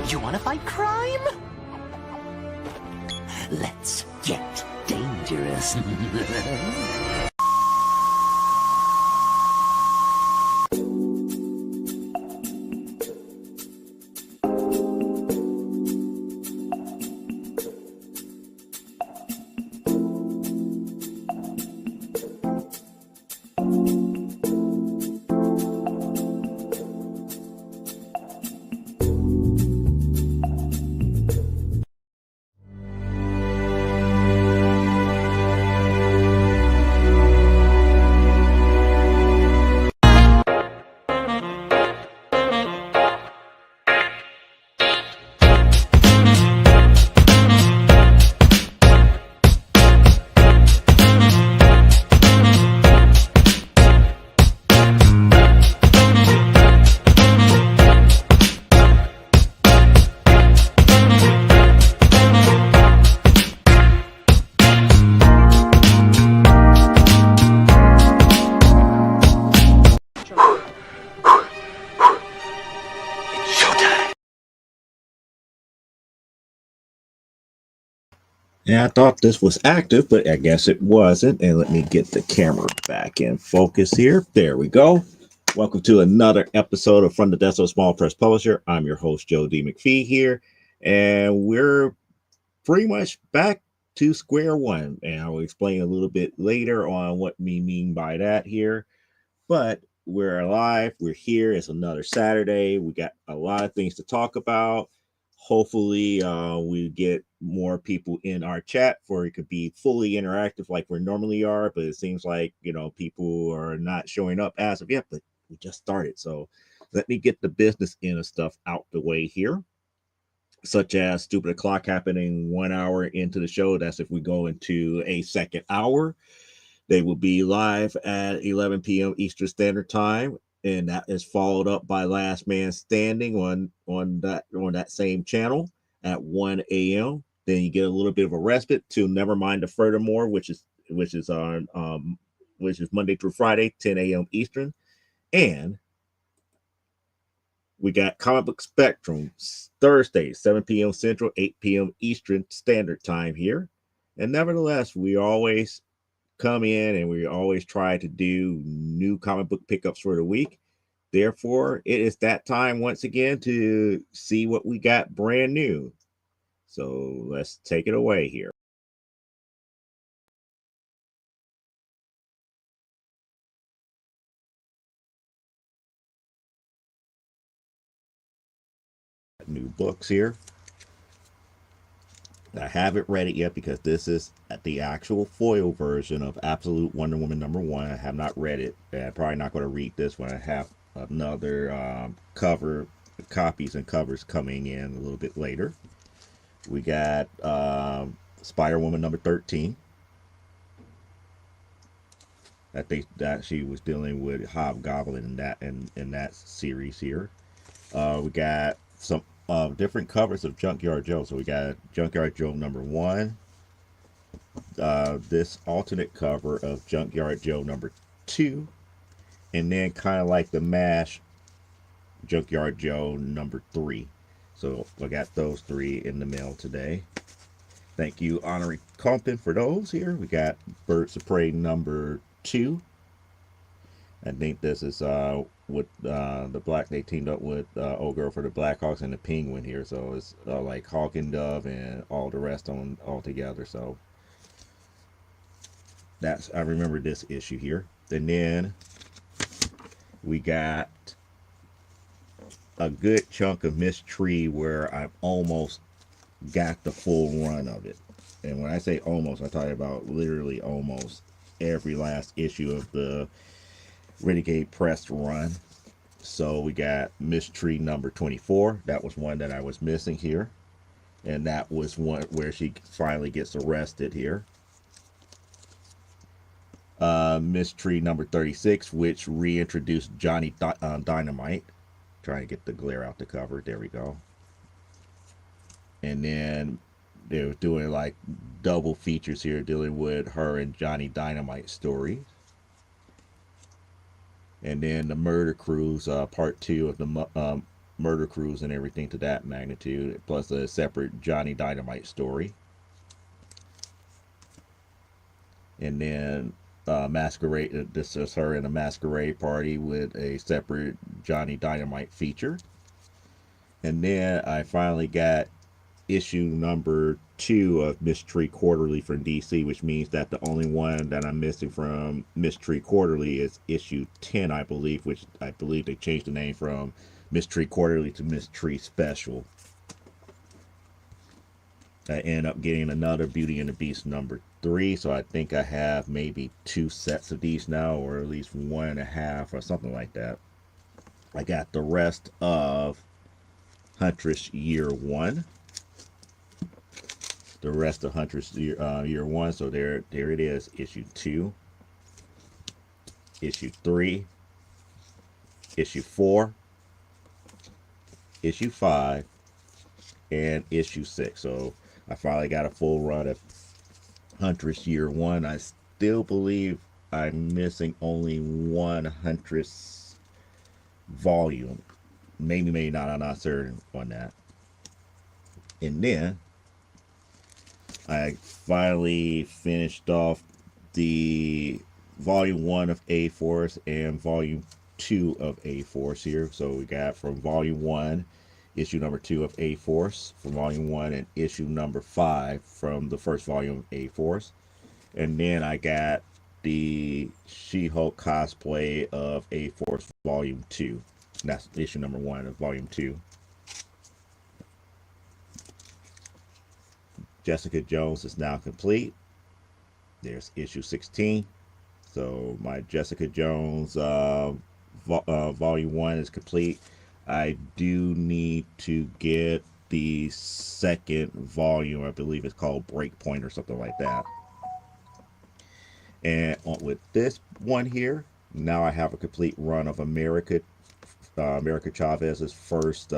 You want to fight crime? Let's get dangerous. Yeah, I thought this was active, but I guess it wasn't. And let me get the camera back in focus here. There we go. Welcome to another episode of From the Desk of a Small Press Publisher. I'm your host, Joe D. McPhee here. And we're pretty much back to square one. And I will explain a little bit later on what we mean by that here. But we're alive. We're here. It's another Saturday. We got a lot of things to talk about. Hopefully, we get more people in our chat for it could be fully interactive like we normally are. But it seems like, people are not showing up as of yet. But we just started. So let me get the business end of stuff out the way here, such as stupid o'clock happening 1 hour into the show. That's if we go into a second hour. They will be live at 11 p.m. Eastern Standard Time, and that is followed up by Last Man Standing on that same channel at 1 a.m. Then you get a little bit of a respite to Nevermind the Furthermore, which is Monday through Friday, 10 a.m. Eastern, and we got Comic Book Spectrum Thursday, 7 p.m. Central, 8 p.m. Eastern Standard Time here. And nevertheless, we always come in and we always try to do new comic book pickups for the week. Therefore, it is that time once again to see what we got brand new. So let's take it away here. New books here. I haven't read it yet because this is the actual foil version of Absolute Wonder Woman #1. I have not read it. I'm probably not going to read this one. I have another copies and covers coming in a little bit later. We got Spider-Woman #13. I think that she was dealing with Hobgoblin in that series here. We got some different covers of Junkyard Joe. So we got Junkyard Joe #1. This alternate cover of Junkyard Joe #2. And then kind of like the MASH Junkyard Joe #3. So I got those three in the mail today. Thank you, Honorary Compton, for those here. We got Birds of Prey #2. I think this is with the Black. They teamed up with Old Girl for the Blackhawks and the Penguin here. So it's like Hawk and Dove and all the rest all together. So I remember this issue here. And then we got a good chunk of Miss Tree where I've almost got the full run of it. And when I say almost, I'm talking about literally almost every last issue of the Renegade Press run. So we got Miss Tree #24. That was one that I was missing here. And that was one where she finally gets arrested here. Miss Tree #36, which reintroduced Johnny Dynamite. Trying to get the glare out the cover. There we go. And then they were doing like double features here, dealing with her and Johnny Dynamite story. And then the Murder Cruise, part 2 of the murder crews and everything to that magnitude, plus a separate Johnny Dynamite story. And then Masquerade, this is her in a masquerade party with a separate Johnny Dynamite feature. And then I finally got issue number 2 of Mystery Quarterly from DC, which means that the only one that I'm missing from Mystery Quarterly is issue 10, I believe, which I believe they changed the name from Mystery Quarterly to Mystery Special. I end up getting another Beauty and the Beast number 3, so I think I have maybe 2 sets of these now, or at least 1.5 or something like that. I got the rest of Huntress Year 1. The rest of Huntress year 1, so there it is. Issue 2, issue 3, issue 4, issue 5, and issue 6. So I finally got a full run of Huntress Year 1. I still believe I'm missing only one Huntress volume. Maybe not. I'm not certain on that. And then I finally finished off the volume 1 of A-Force and volume 2 of A-Force here. So we got from volume 1, issue number 2 of A-Force from volume 1, and issue number 5 from the first volume of A-Force. And then I got the She-Hulk cosplay of A-Force volume 2. And that's issue number 1 of volume 2. Jessica Jones is now complete. There's issue 16. So my Jessica Jones volume 1 is complete. I do need to get the second volume. I believe it's called Breakpoint or something like that. And with this one here, now I have a complete run of America Chavez's first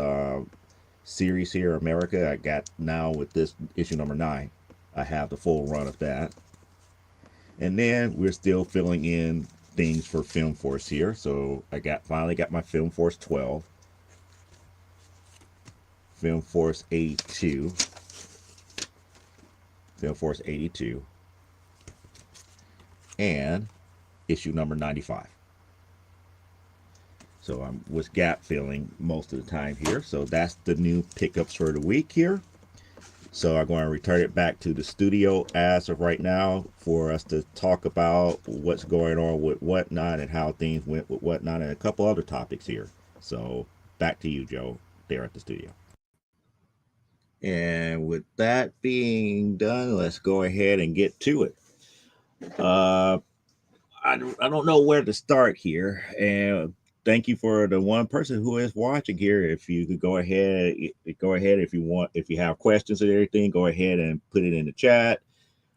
series here, America. I got now with this issue number 9, I have the full run of that. And then we're still filling in things for Film Force here. So I finally got my Film Force 12, Film Force 82, Film Force 82, and issue number 95. So I was gap filling most of the time here. So that's the new pickups for the week here. So I'm going to return it back to the studio as of right now for us to talk about what's going on with WhatNot and how things went with WhatNot and a couple other topics here. So back to you, Joe, there at the studio. And with that being done, let's go ahead and get to it. I don't know where to start here. And thank you for the one person who is watching here. If you could go ahead if you want, if you have questions or everything, go ahead and put it in the chat.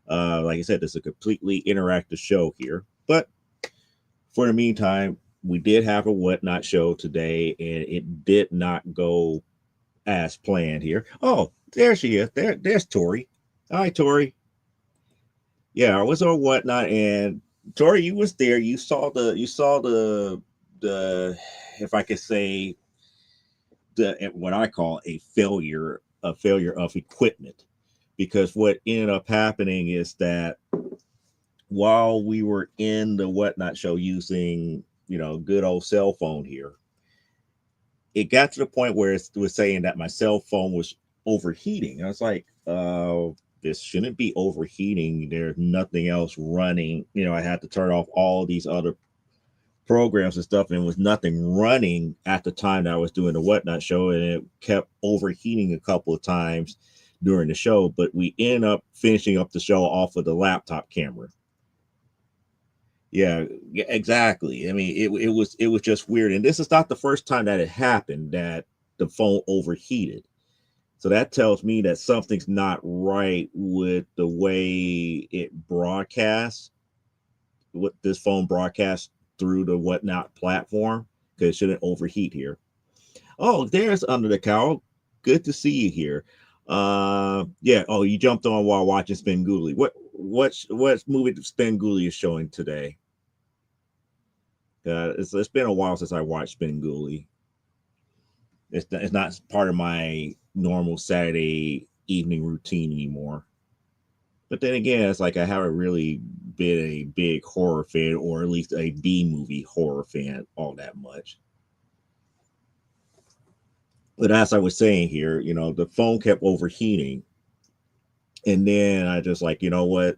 Like I said, this is a completely interactive show here. But for the meantime, we did have a WhatNot show today, and it did not go as planned here. Oh, there she is. There's Tori. Hi, Tori. Yeah, I was on WhatNot, and Tori, you was there. You saw the if I could say the what I call a failure of equipment, because what ended up happening is that while we were in the WhatNot show using good old cell phone here, it got to the point where it was saying that my cell phone was overheating. I was like, this shouldn't be overheating. There's nothing else running. I had to turn off all these other programs and stuff, and was nothing running at the time that I was doing the WhatNot show, and it kept overheating a couple of times during the show. But we ended up finishing up the show off of the laptop camera. Yeah, exactly. I mean, it was just weird, and this is not the first time that it happened that the phone overheated. So that tells me that something's not right with the way it broadcasts, what this phone broadcasts through the WhatNot platform, because it shouldn't overheat here. Oh, there's Under the Cowl. Good to see you here. Yeah. Oh, you jumped on while watching Spin Googly. What movie Spin Googly is showing today? It's been a while since I watched Spin Googly. It's not part of my normal Saturday evening routine anymore. But then again, it's like I haven't really been a big horror fan, or at least a B movie horror fan, all that much. But as I was saying here, the phone kept overheating, and then I just like, you know what?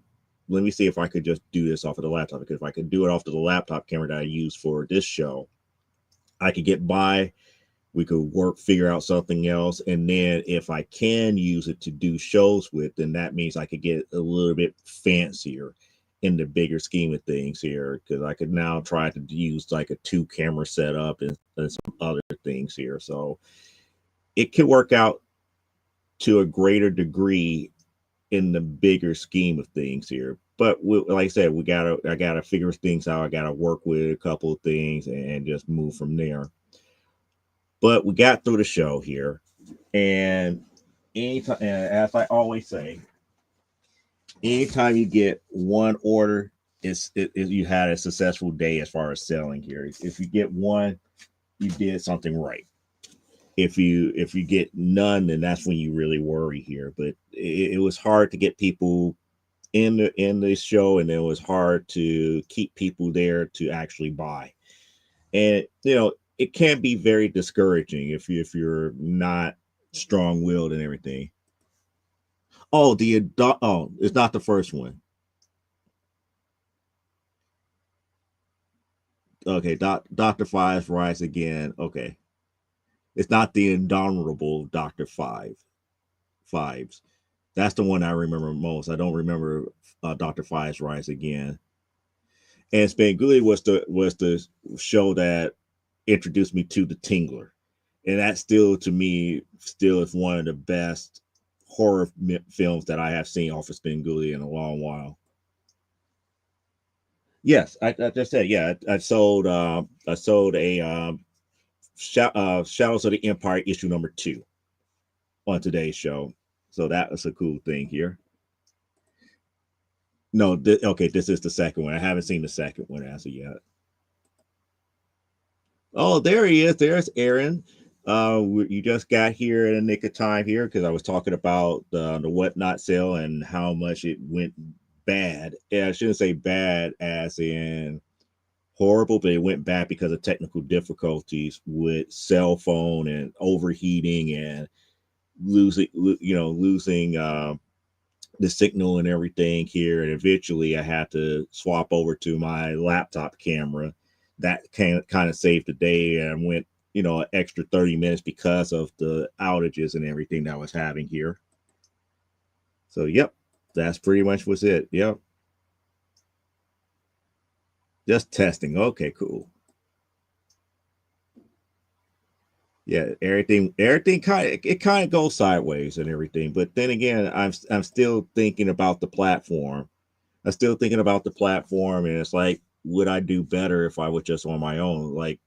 Let me see if I could just do this off of the laptop. Because if I could do it off of the laptop camera that I use for this show, I could get by. We could figure out something else. And then if I can use it to do shows with, then that means I could get a little bit fancier in the bigger scheme of things here. Because I could now try to use like a 2 camera setup and some other things here. So it could work out to a greater degree in the bigger scheme of things here. But like I said, I gotta figure things out. I gotta work with a couple of things and just move from there. But we got through the show here, and anytime, and as I always say, anytime you get one order, you had a successful day as far as selling here. If you get one, you did something right. If you get none, then that's when you really worry here. But it was hard to get people in the show, and it was hard to keep people there to actually buy. And it can be very discouraging if you're not strong willed and everything. Oh, it's not the first one. Okay, Doctor Five's Rise Again. Okay, it's not the indomitable Doctor Fives. That's the one I remember most. I don't remember Doctor Five's Rise Again. And Spanguli was the show that introduced me to the Tingler, and that still to me still is one of the best horror films that I have seen off of Spanguli in a long while. Yes, I just said yeah. I sold a Shadows of the Empire issue number 2 on today's show, so that was a cool thing here. No, okay, this is the second one. I haven't seen the second one as of yet. Oh, there he is. There's Aaron. You just got here in the nick of time here because I was talking about the WhatNot sale and how much it went bad. Yeah, I shouldn't say bad as in horrible, but it went bad because of technical difficulties with cell phone and overheating and losing the signal and everything here. And eventually I had to swap over to my laptop camera. That kind of saved the day, and went, an extra 30 minutes because of the outages and everything that I was having here. So, yep, that's pretty much was it. Yep. Just testing. Okay, cool. Yeah, everything kind of goes sideways and everything. But then again, I'm still thinking about the platform. I'm still thinking about the platform, and it's like, would I do better if I was just on my own? I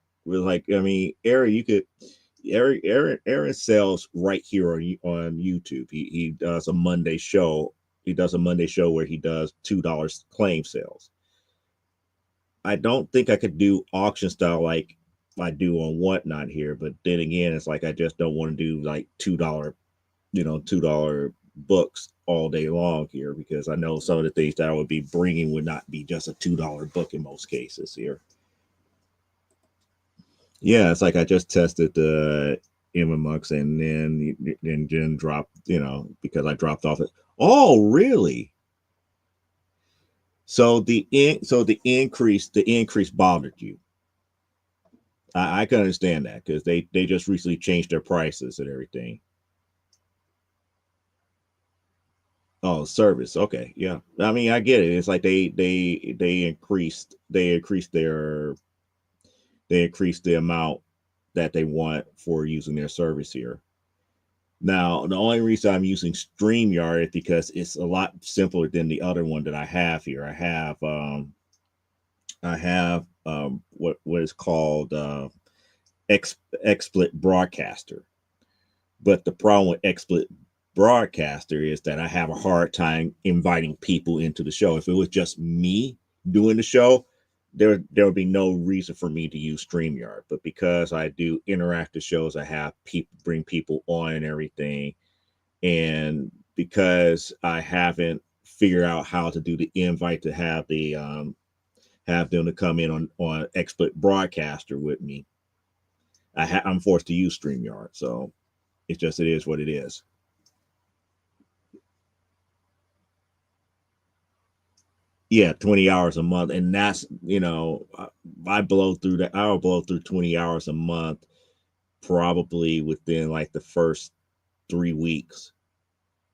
mean, Aaron sells right here on YouTube. He does a Monday show. He does a Monday show where he does $2 claim sales. I don't think I could do auction style like I do on Whatnot here, but then again, it's like I just don't want to do like $2 books all day long here, because I know some of the things that I would be bringing would not be just a $2 book in most cases here. Yeah, it's like I just tested the MMX, and then dropped, because I dropped off it. Oh, really? So the increase bothered you. I can understand that because they just recently changed their prices and everything. Oh, service. Okay, yeah. I mean, I get it. It's like they increased the amount that they want for using their service here. Now, the only reason I'm using StreamYard is because it's a lot simpler than the other one that I have here. I have what is called XSplit Broadcaster. But the problem with XSplit Broadcaster is that I have a hard time inviting people into the show. If it was just me doing the show, there would be no reason for me to use StreamYard. But because I do interactive shows, I have people bring people on and everything, and because I haven't figured out how to do the invite to have them to come in on XSplit Broadcaster with me, I'm forced to use StreamYard. So it is what it is. Yeah, 20 hours a month, and that's I'll blow through 20 hours a month probably within like the first 3 weeks,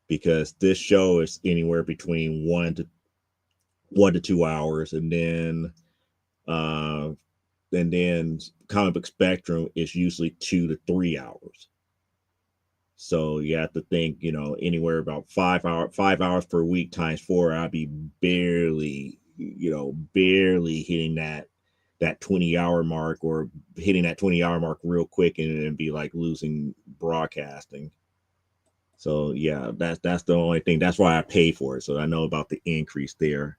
because this show is anywhere between 1 to 2 hours, uh and then comic book spectrum is usually 2 to 3 hours. So you have to think, anywhere about 5 hours per week times four, I'd be barely hitting that 20-hour mark, or hitting that 20-hour mark real quick, and be like losing broadcasting. So yeah, that's the only thing. That's why I pay for it. So I know about the increase there.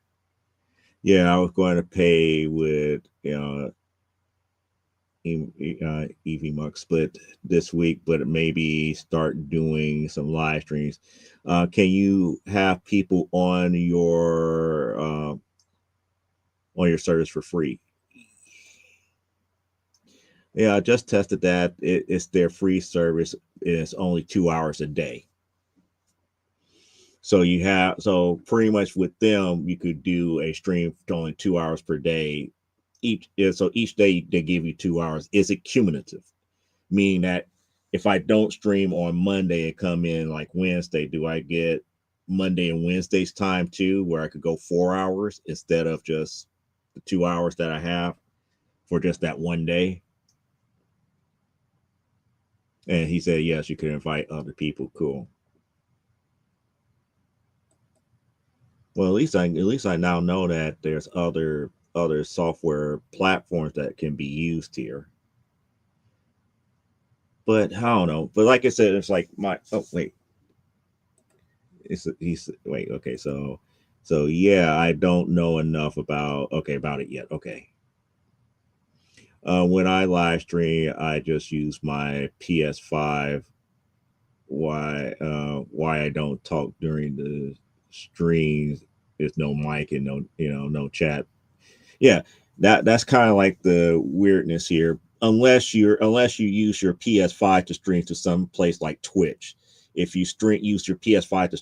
Yeah, I was going to pay with EV Mark Split this week, but maybe start doing some live streams. Can you have people on your service for free? Yeah, I just tested that. It's their free service. It's only 2 hours a day. So pretty much with them, you could do a stream for only 2 hours per day. Each day they give you 2 hours. Is it cumulative? Meaning that if I don't stream on Monday and come in like Wednesday, do I get Monday and Wednesday's time too, where I could go 4 hours instead of just the 2 hours that I have for just that one day? And he said, yes, you could invite other people. Cool. Well, at least I now know that there's other software platforms that can be used here. But I don't know. But like I said, it's like my oh wait, he's wait okay so yeah, I don't know enough about it yet. Okay. When I live stream, I just use my PS5. Why I don't talk during the streams? There's no mic and no chat. Yeah, that's kind of like the weirdness here. Unless you use your PS5 to stream to some place like Twitch. If you use your PS5 to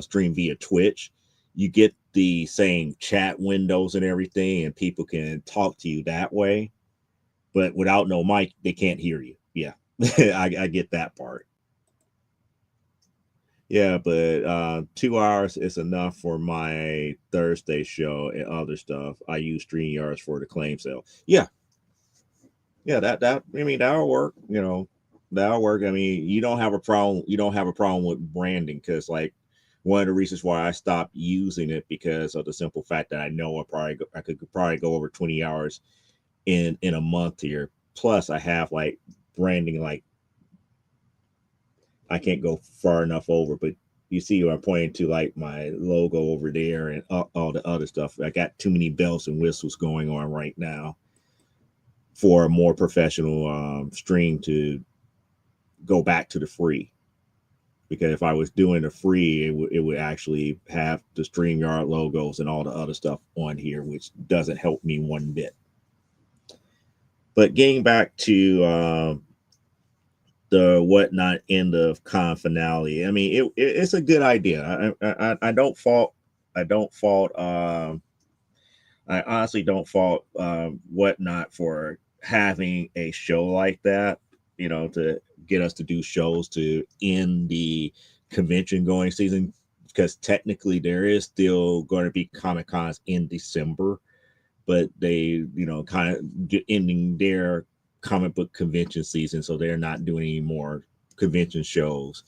stream via Twitch, you get the same chat windows and everything, and people can talk to you that way. But without no mic, they can't hear you. Yeah, I get that part. Yeah, but 2 hours is enough for my Thursday show and other stuff. I use StreamYards for the claim sale. Yeah, yeah, that I mean that'll work. That'll work. I mean, you don't have a problem. You don't have a problem with branding, because like one of the reasons why I stopped using it, because of the simple fact that I know I could probably go over 20 hours in a month here. Plus, I have like branding, like I can't go far enough over, but you see what I'm pointing to, like my logo over there and all the other stuff. I got too many bells and whistles going on right now for a more professional stream to go back to the free. Because if I was doing the free, it would actually have the StreamYard logos and all the other stuff on here, which doesn't help me one bit. But getting back to the WhatNot end of con finale. I mean, it's a good idea. I don't fault. I don't fault. I honestly don't fault WhatNot for having a show like that. To get us to do shows to end the convention going season, because technically there is still going to be Comic Cons in December, but they kind of ending their comic book convention season, so they're not doing any more convention shows.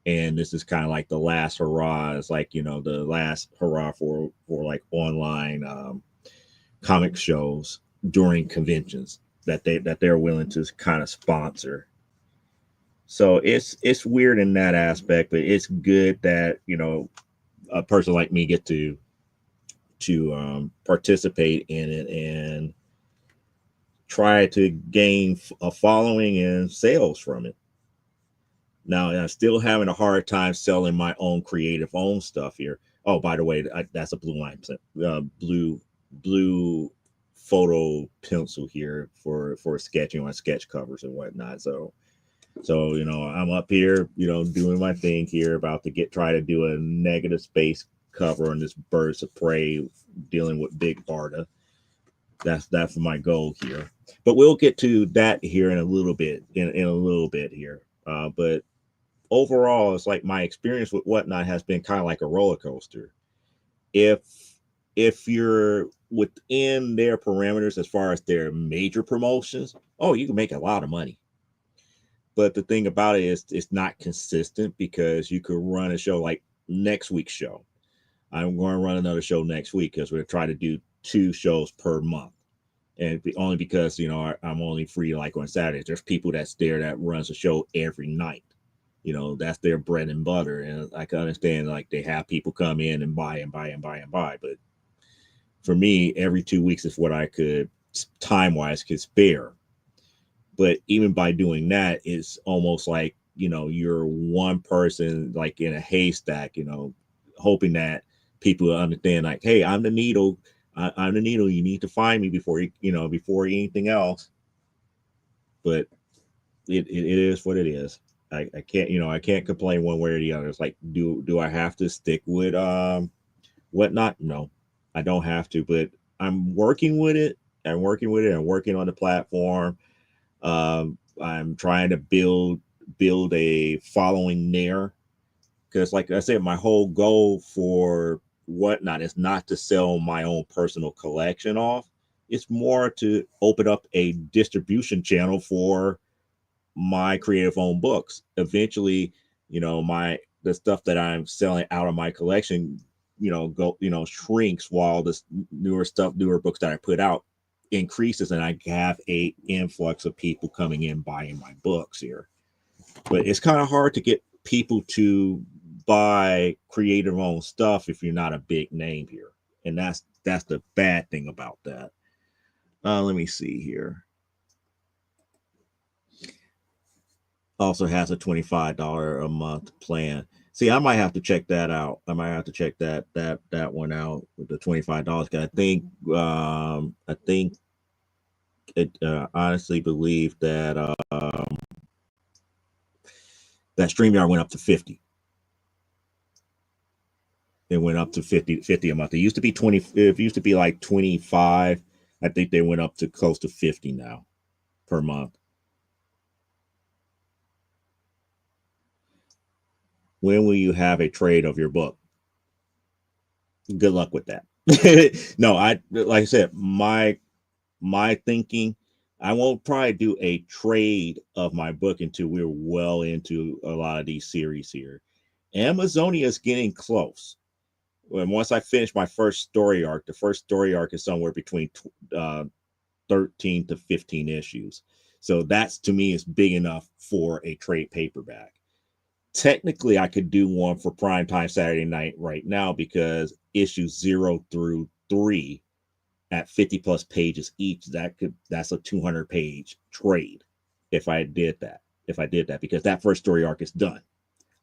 And this is kind of like the last hurrah. It's like the last hurrah for like online comic shows during conventions that they're willing to kind of sponsor. So it's weird in that aspect, but it's good that a person like me get to participate in it and try to gain a following and sales from it. Now, I'm still having a hard time selling my own creative own stuff here. Oh, by the way, that's a blue line, blue photo pencil here for sketching on sketch covers and whatnot. So I'm up here, doing my thing here, about to try to do a negative space cover on this Birds of Prey, dealing with Big Barda. That's my goal here. But we'll get to that here in a little bit, in a little bit here. But overall, it's like my experience with WhatNot has been kind of like a roller coaster. If you're within their parameters as far as their major promotions, oh, you can make a lot of money. But the thing about it is it's not consistent, because you could run a show like next week's show. I'm going to run another show next week because we're going to try to do 2 shows per month. And only because, I'm only free like on Saturdays. There's people that's there that runs a show every night. That's their bread and butter. And I can understand, like, they have people come in and buy and buy and buy and buy. But for me, every 2 weeks is what I could, time-wise, could spare. But even by doing that, it's almost like, you're one person, like, in a haystack, hoping that people understand, like, hey, I'm the needle. I'm the needle. You need to find me before before anything else. But it is what it is. I can't, I can't complain one way or the other. It's like, do I have to stick with WhatNot? No, I don't have to, but I'm working with it. I'm working on the platform. I'm trying to build a following there, because, like I said, my whole goal for WhatNot is not to sell my own personal collection off. It's more to open up a distribution channel for my creative owned books. Eventually, the stuff that I'm selling out of my collection, shrinks, while this newer books that I put out increases, and I have a influx of people coming in buying my books here. But it's kind of hard to get people to buy creative owned stuff if you're not a big name here, and that's the bad thing about that. Let me see here. Also has a $25 a month plan. See, I might have to check that out. I might have to check that one out with the $25. I think it honestly believe that that StreamYard went up to 50. It went up to 50 a month. It used to be 20. It used to be like 25. I think they went up to close to 50 now per month. When will you have a trade of your book? Good luck with that. No, like I said, my thinking, I won't probably do a trade of my book until we're well into a lot of these series here. Amazonia is getting close. When once I finish my first story arc, the first story arc is somewhere between 13 to 15 issues. So that's, to me, is big enough for a trade paperback. Technically, I could do one for primetime Saturday night right now, because issues 0 through 3 at 50 plus pages each, that's a 200 page trade. If I did that, because that first story arc is done,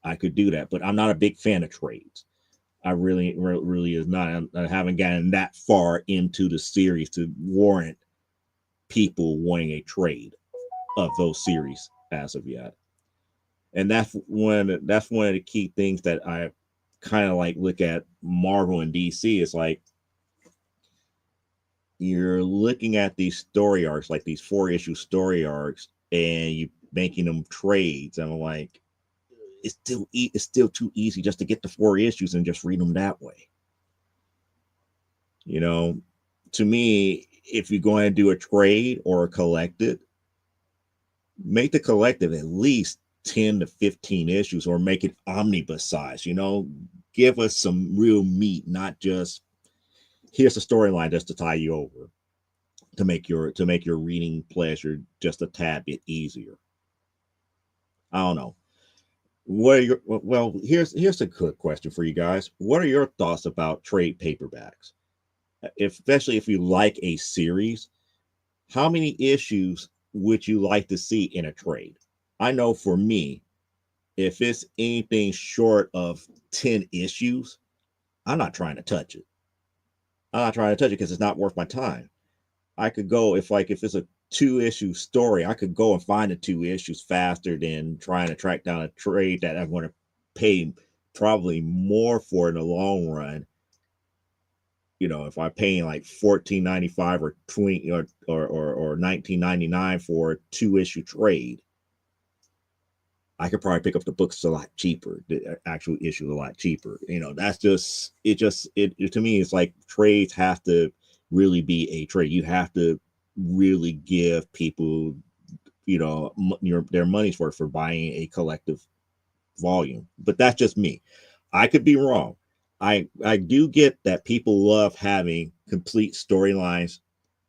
I could do that. But I'm not a big fan of trades. I really is not. I haven't gotten that far into the series to warrant people wanting a trade of those series as of yet. And that's one of the key things that I kind of like look at Marvel and DC. It's like, you're looking at these story arcs, like these 4-issue story arcs, and you making them trades. And I'm like, it's still too easy just to get the 4 issues and just read them that way. To me, if you're going to do a trade or a collected, make the collective at least 10 to 15 issues, or make it omnibus size. Give us some real meat, not just here's a storyline just to tie you over, to make your reading pleasure just a tad bit easier. I don't know. Here's a good question for you guys. What are your thoughts about trade paperbacks? especially if you like a series, how many issues would you like to see in a trade? I know for me, if it's anything short of 10 issues, I'm not trying to touch it. I'm not trying to touch it because it's not worth my time. I could go if it's a 2 issue story, I could go and find the 2 issues faster than trying to track down a trade that I'm going to pay probably more for in the long run. If I'm paying like 14.95 or 20 or 19.99 for a 2 issue trade, I could probably pick up the books a lot cheaper, the actual issue a lot cheaper. That's it to me. It's like trades have to really be a trade. You have to really give people, their money's worth for buying a collective volume. But that's just me. I could be wrong. I do get that people love having complete storylines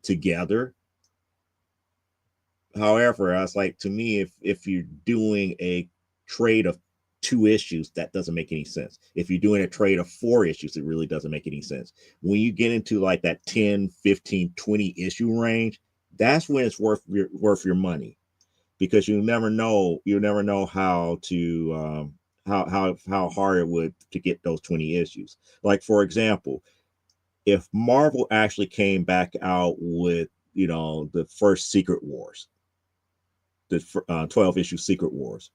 together. However, I was like, to me, if you're doing a trade of 2 issues, that doesn't make any sense. If you're doing a trade of 4 issues, it really doesn't make any sense. When you get into like that 10, 15, 20 issue range, that's when it's worth your money, because you never know how to how hard it would to get those 20 issues. Like, for example, if Marvel actually came back out with the first Secret Wars, the 12 issue Secret Wars,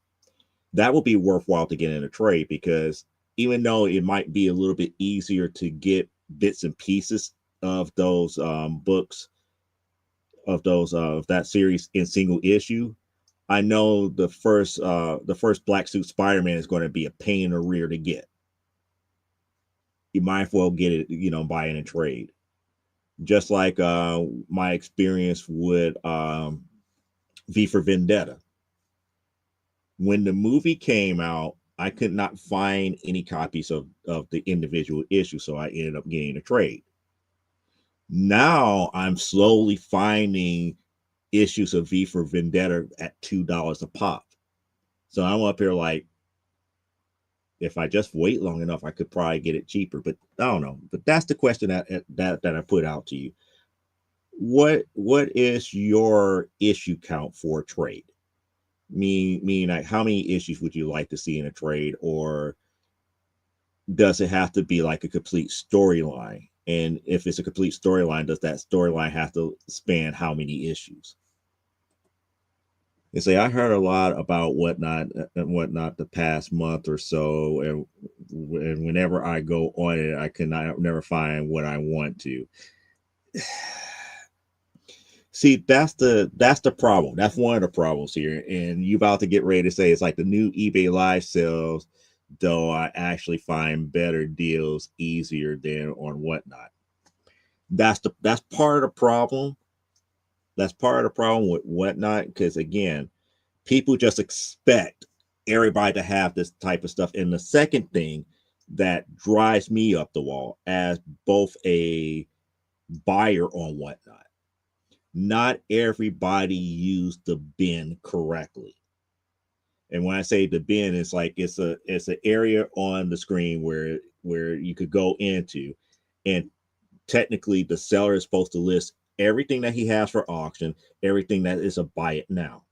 that would be worthwhile to get in a trade, because even though it might be a little bit easier to get bits and pieces of those books of that series in single issue, I know the first Black Suit Spider-Man is going to be a pain in the rear to get. You might as well get it, buy it in trade. Just like my experience with V for Vendetta. When the movie came out, I could not find any copies of the individual issue, so I ended up getting a trade. Now I'm slowly finding issues of V for Vendetta at $2 a pop. So I'm up here like, if I just wait long enough, I could probably get it cheaper. But I don't know. But that's the question that I put out to you. What is your issue count for a trade? Mean like, how many issues would you like to see in a trade, or does it have to be like a complete storyline? And if it's a complete storyline, does that storyline have to span how many issues? They say I heard a lot about whatnot the past month or so, and whenever I go on it, I cannot never find what I want to. See, that's the problem. That's one of the problems here. And you about to get ready to say it's like the new eBay live sales, though I actually find better deals easier than on whatnot. That's part of the problem. That's part of the problem with whatnot, because again, people just expect everybody to have this type of stuff. And the second thing that drives me up the wall as both a buyer on whatnot, not everybody used the bin correctly. And when I say the bin, it's like it's an area on the screen where you could go into, and technically the seller is supposed to list everything that he has for auction, everything that is a buy it now.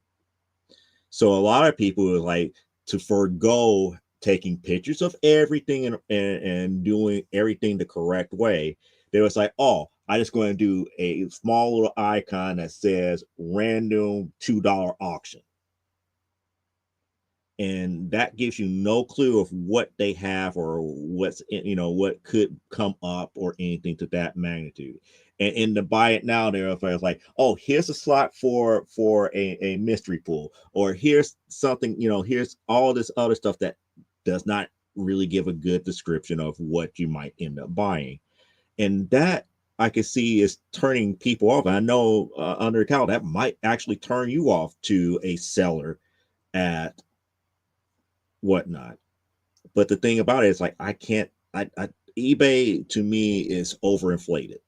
So a lot of people are like, to forego taking pictures of everything and doing everything the correct way. They was like, oh, I just going to do a small little icon that says random $2 auction. And that gives you no clue of what they have or what could come up or anything to that magnitude. And in the buy it now, there was like, oh, here's a slot for a mystery pool, or here's something, here's all this other stuff that does not really give a good description of what you might end up buying. And that I can see is turning people off. And I know under account that might actually turn you off to a seller at whatnot. But the thing about it is, like, I can't. I eBay to me is overinflated.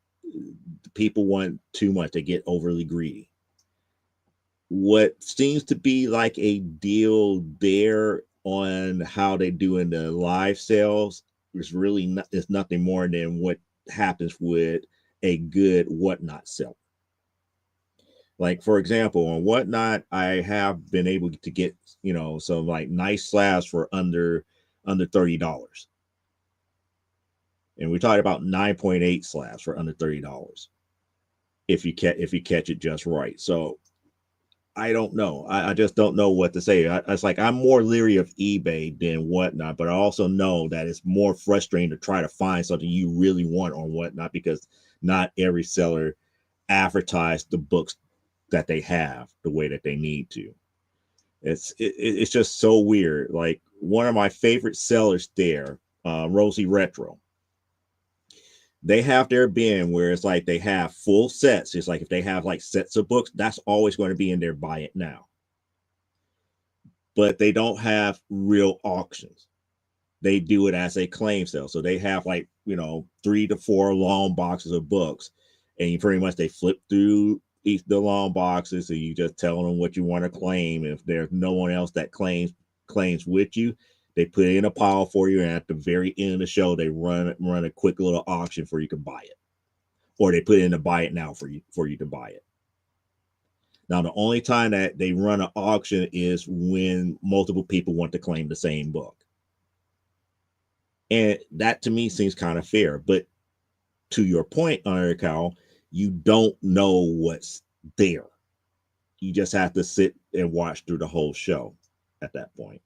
People want too much. They get overly greedy. What seems to be like a deal there on how they do in the live sales is really not, is nothing more than what happens with a good WhatNot seller. Like, for example, on WhatNot, I have been able to get, some like nice slabs for under $30. And we talked about 9.8 slabs for under $30 if you catch it just right. So I don't know. I just don't know what to say. It's like I'm more leery of eBay than WhatNot, but I also know that it's more frustrating to try to find something you really want on WhatNot because not every seller advertise the books that they have the way that they need to. It's just so weird. Like one of my favorite sellers there, Rosie Retro, they have their bin where it's like they have full sets. It's like if they have like sets of books, that's always going to be in there. Buy it now. But they don't have real auctions. They do it as a claim sale. So they have like, 3 to 4 long boxes of books. And you pretty much they flip through the long boxes and you just tell them what you want to claim. If there's no one else that claims with you, they put it in a pile for you, and at the very end of the show, they run a quick little auction for you to buy it, or they put it in a buy it now for you to buy it. Now, the only time that they run an auction is when multiple people want to claim the same book, and that to me seems kind of fair. But to your point, Kyle, you don't know what's there. You just have to sit and watch through the whole show at that point.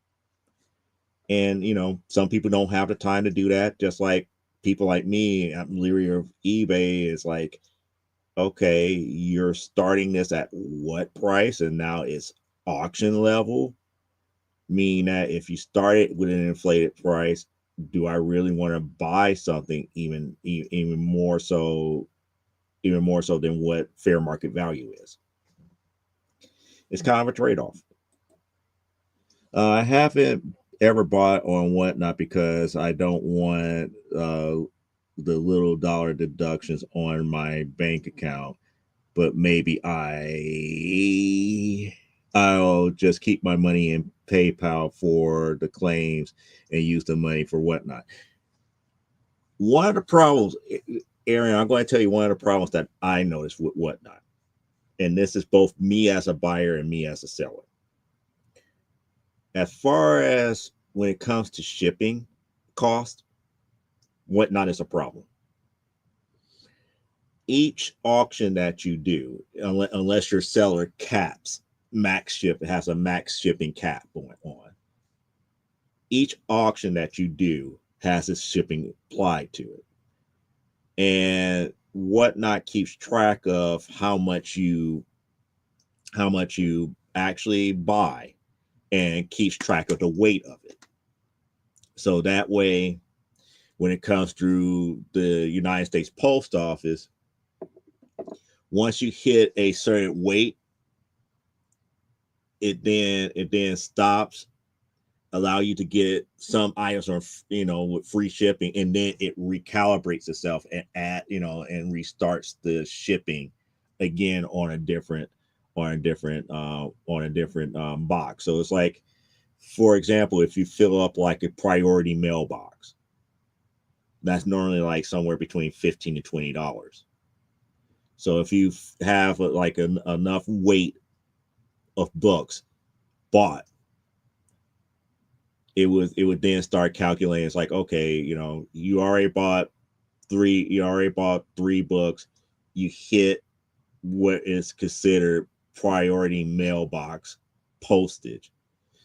And, some people don't have the time to do that. Just like people like me, I'm leery of eBay. Is like, okay, you're starting this at what price? And now it's auction level. Meaning that if you start it with an inflated price, do I really want to buy something even more so than what fair market value is? It's kind of a trade-off. I haven't ever bought on WhatNot because I don't want the little dollar deductions on my bank account. But maybe I'll just keep my money in PayPal for the claims and use the money for WhatNot. One of the problems, Aaron, I'm going to tell you one of the problems that I noticed with WhatNot, and this is both me as a buyer and me as a seller. As far as when it comes to shipping cost, WhatNot is a problem. Each auction that you do, unless your seller caps max ship, it has a max shipping cap going on. Each auction that you do has its shipping applied to it. And WhatNot keeps track of how much you actually buy and keeps track of the weight of it. So that way, when it comes through the United States Post Office, once you hit a certain weight, it then stops, allow you to get some items on with free shipping, and then it recalibrates itself and and restarts the shipping again on a different box. So it's like, for example, if you fill up like a priority mailbox, that's normally like somewhere between $15 to $20. So if you have like enough weight of books bought, it would then start calculating. It's like, okay, you already bought three books. You hit what is considered priority mailbox postage.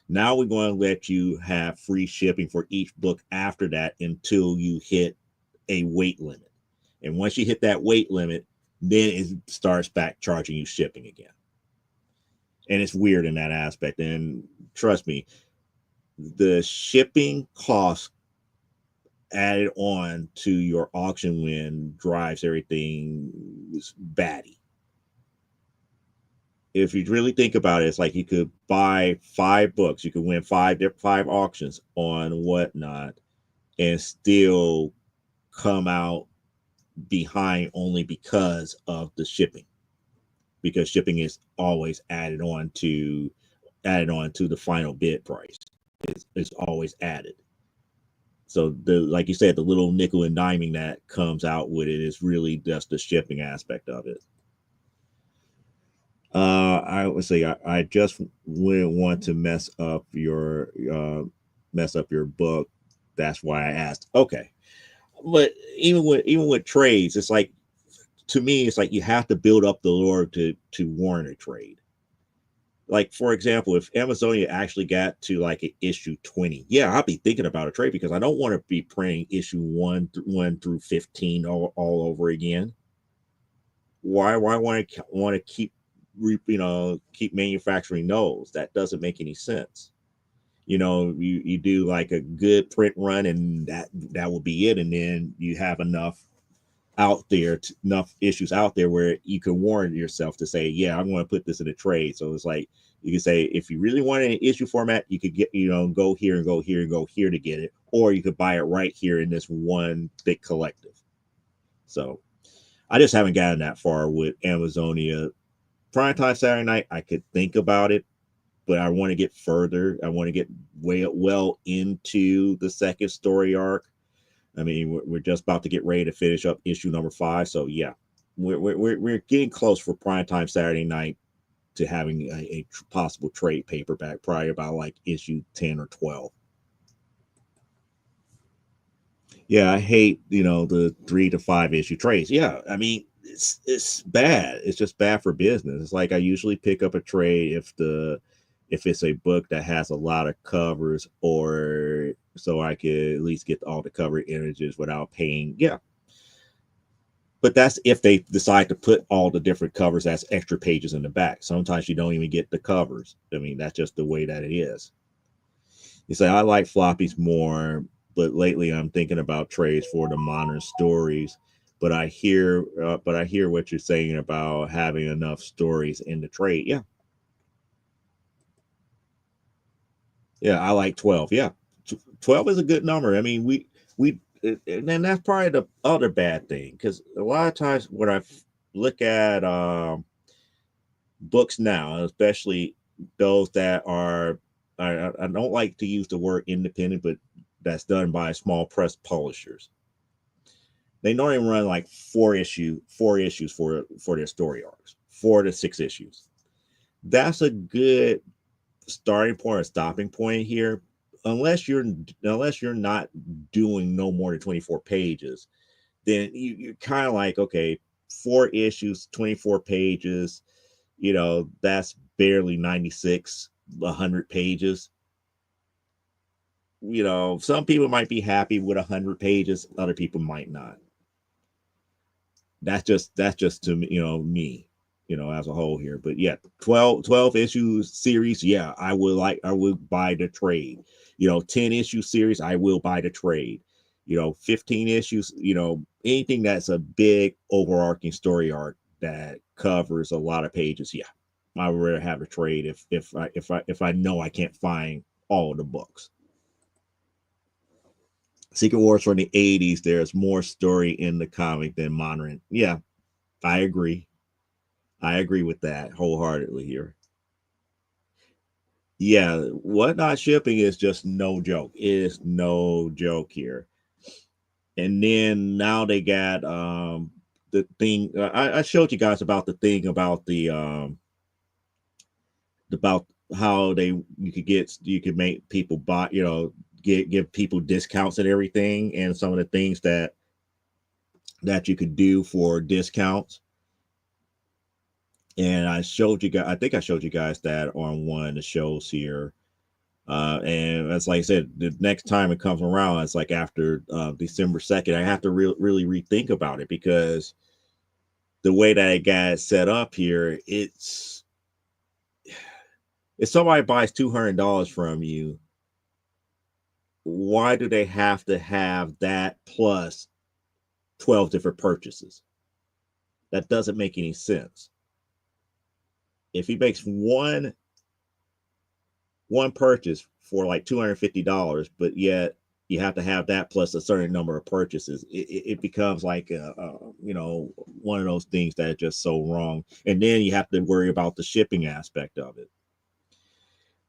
Now we're going to let you have free shipping for each book after that until you hit a weight limit. And once you hit that weight limit, then it starts back charging you shipping again. And it's weird in that aspect. And trust me, the shipping cost added on to your auction win drives everything batty. If you really think about it, it's like you could buy 5 books, you could win five auctions on WhatNot, and still come out behind only because of the shipping. Because shipping is always added on to the final bid price. It's always added. So the like you said, the little nickel and diming that comes out with it is really just the shipping aspect of it. I would say I just wouldn't want to mess up your book. That's why I asked. Okay, but even with trades, it's like, to me, it's like you have to build up the lore to warrant a trade. Like, for example, if Amazonia actually got to like an issue 20, yeah, I'll be thinking about a trade because I don't want to be printing issue 1 through 15 all over again. Why want to keep manufacturing those? That doesn't make any sense. You do like a good print run, and that will be it, and then you have enough issues out there where you can warrant yourself to say, yeah, I'm going to put this in a trade. So it's like, you can say, if you really want an issue format, you could go here and go here and go here to get it, or you could buy it right here in this one big collective. So I just haven't gotten that far with Amazonia. Primetime Saturday night, I could think about it, but I want to get further. I want to get well into the second story arc. I mean, we're just about to get ready to finish up issue number 5. So yeah, we're getting close for primetime Saturday night to having a possible trade paperback, probably about like issue 10 or 12. Yeah, I hate the 3 to 5 issue trades. Yeah, I mean, it's bad. It's just bad for business. It's like I usually pick up a trade if it's a book that has a lot of covers, or so I could at least get all the cover images without paying. Yeah, but that's if they decide to put all the different covers as extra pages in the back. Sometimes you don't even get the covers. I mean, that's just the way that it is. You say, I like floppies more, but lately I'm thinking about trades for the modern stories. But I hear what you're saying about having enough stories in the trade. Yeah, yeah, I like 12. Yeah, 12 is a good number. I mean, we and then that's probably the other bad thing, because a lot of times when I look at books now, especially those that are, I don't like to use the word independent, but that's done by small press publishers. They normally run like four issues for their story arcs, 4 to 6 issues. That's a good starting point or stopping point here, unless you're not doing no more than 24 pages. Then you're kind of like, okay, 4 issues, 24 pages, that's barely 96, 100 pages. Some people might be happy with 100 pages, other people might not. That's just to me, as a whole here. But yeah, 12 issue series, yeah, I would buy the trade. 10 issue series, I will buy the trade. 15 issues, anything that's a big overarching story arc that covers a lot of pages, yeah, I would rather have a trade if I know I can't find all of the books. Secret Wars from the 80s, there's more story in the comic than modern. Yeah, I agree. I agree with that wholeheartedly here. Yeah, WhatNot shipping is just no joke. It is no joke here. And then now they got the thing. I showed you guys about the thing about how you could make people buy, give people discounts and everything, and some of the things that you could do for discounts. And I think I showed you guys that on one of the shows here. And that's like I said, the next time it comes around, it's like after December 2nd, I have to really rethink about it, because the way that it got set up here, it's if somebody buys $200 from you, why do they have to have that plus 12 different purchases? That doesn't make any sense. If he makes one purchase for like $250, but yet you have to have that plus a certain number of purchases, it becomes like one of those things that are just so wrong. And then you have to worry about the shipping aspect of it.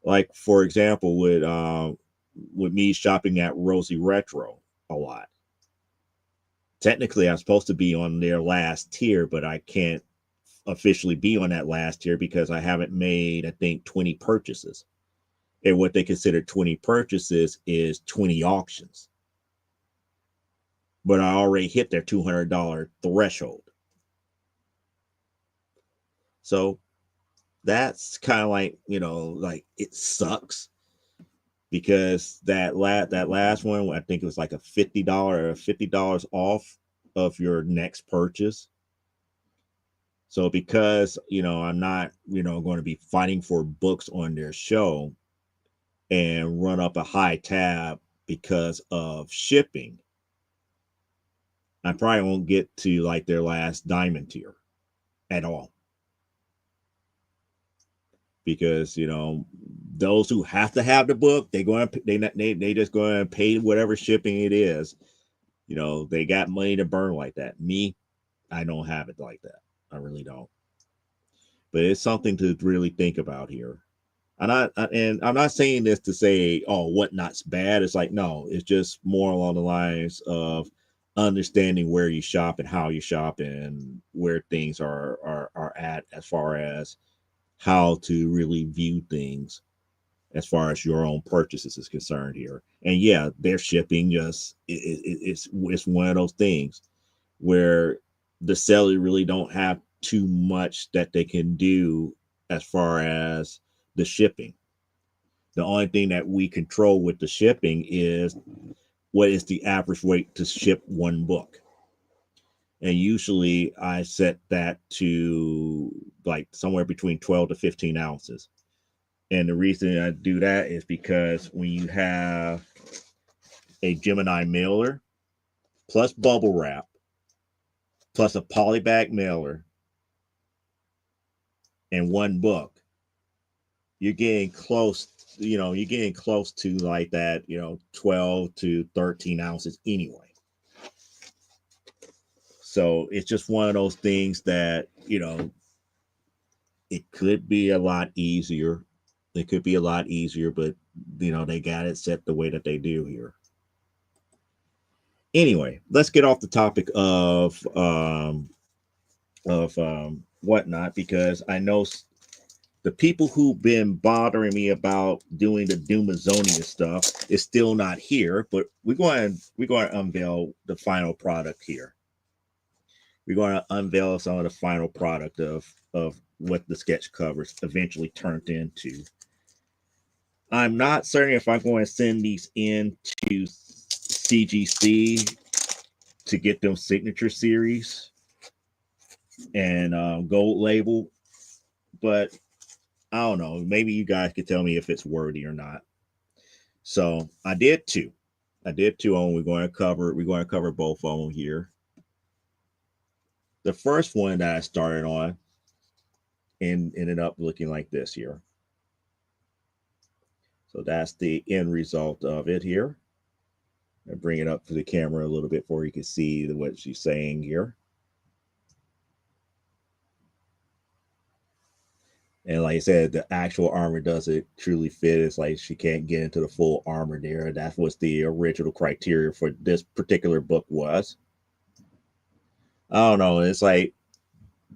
Like, for example, with with me shopping at Rosie Retro a lot. Technically, I'm supposed to be on their last tier, but I can't officially be on that last tier because I haven't made, I think, 20 purchases. And what they consider 20 purchases is 20 auctions. But I already hit their $200 threshold. So that's kind of like, like it sucks because that last one, I think it was like a $50 off of your next purchase. So because, I'm not, going to be fighting for books on their show and run up a high tab because of shipping, I probably won't get to like their last diamond tier at all. Because those who have to have the book, they just going to pay whatever shipping it is. They got money to burn like that. Me, I don't have it like that. I really don't. But it's something to really think about here. And I'm not saying this to say, oh, WhatNot's bad. It's like, no, it's just more along the lines of understanding where you shop and how you shop and where things are at as far as how to really view things as far as your own purchases is concerned here. And yeah, their shipping just it's one of those things where the seller really don't have too much that they can do as far as the shipping. The only thing that we control with the shipping is what is the average weight to ship one book. And usually I set that to like somewhere between 12 to 15 ounces. And the reason I do that is because when you have a Gemini mailer plus bubble wrap plus a polybag mailer and one book, you're getting close, you're getting close to like that, 12 to 13 ounces anyway. So it's just one of those things that, it could be a lot easier. It could be a lot easier, but they got it set the way that they do here. Anyway, let's get off the topic of WhatNot, because I know the people who've been bothering me about doing the Doomazonia stuff is still not here, but we're going to unveil the final product here. We're going to unveil some of the final product of what the sketch covers eventually turned into. I'm not certain if I'm going to send these in to CGC to get them signature series and gold label, but I don't know. Maybe you guys could tell me if it's worthy or not. So I did two. On we're going to cover both of them here. The first one that I started on and ended up looking like this here. So that's the end result of it here. I bring it up to the camera a little bit for you can see what she's saying here. And like I said, the actual armor doesn't truly fit. It's like she can't get into the full armor there. That's what the original criteria for this particular book was. I don't know. It's like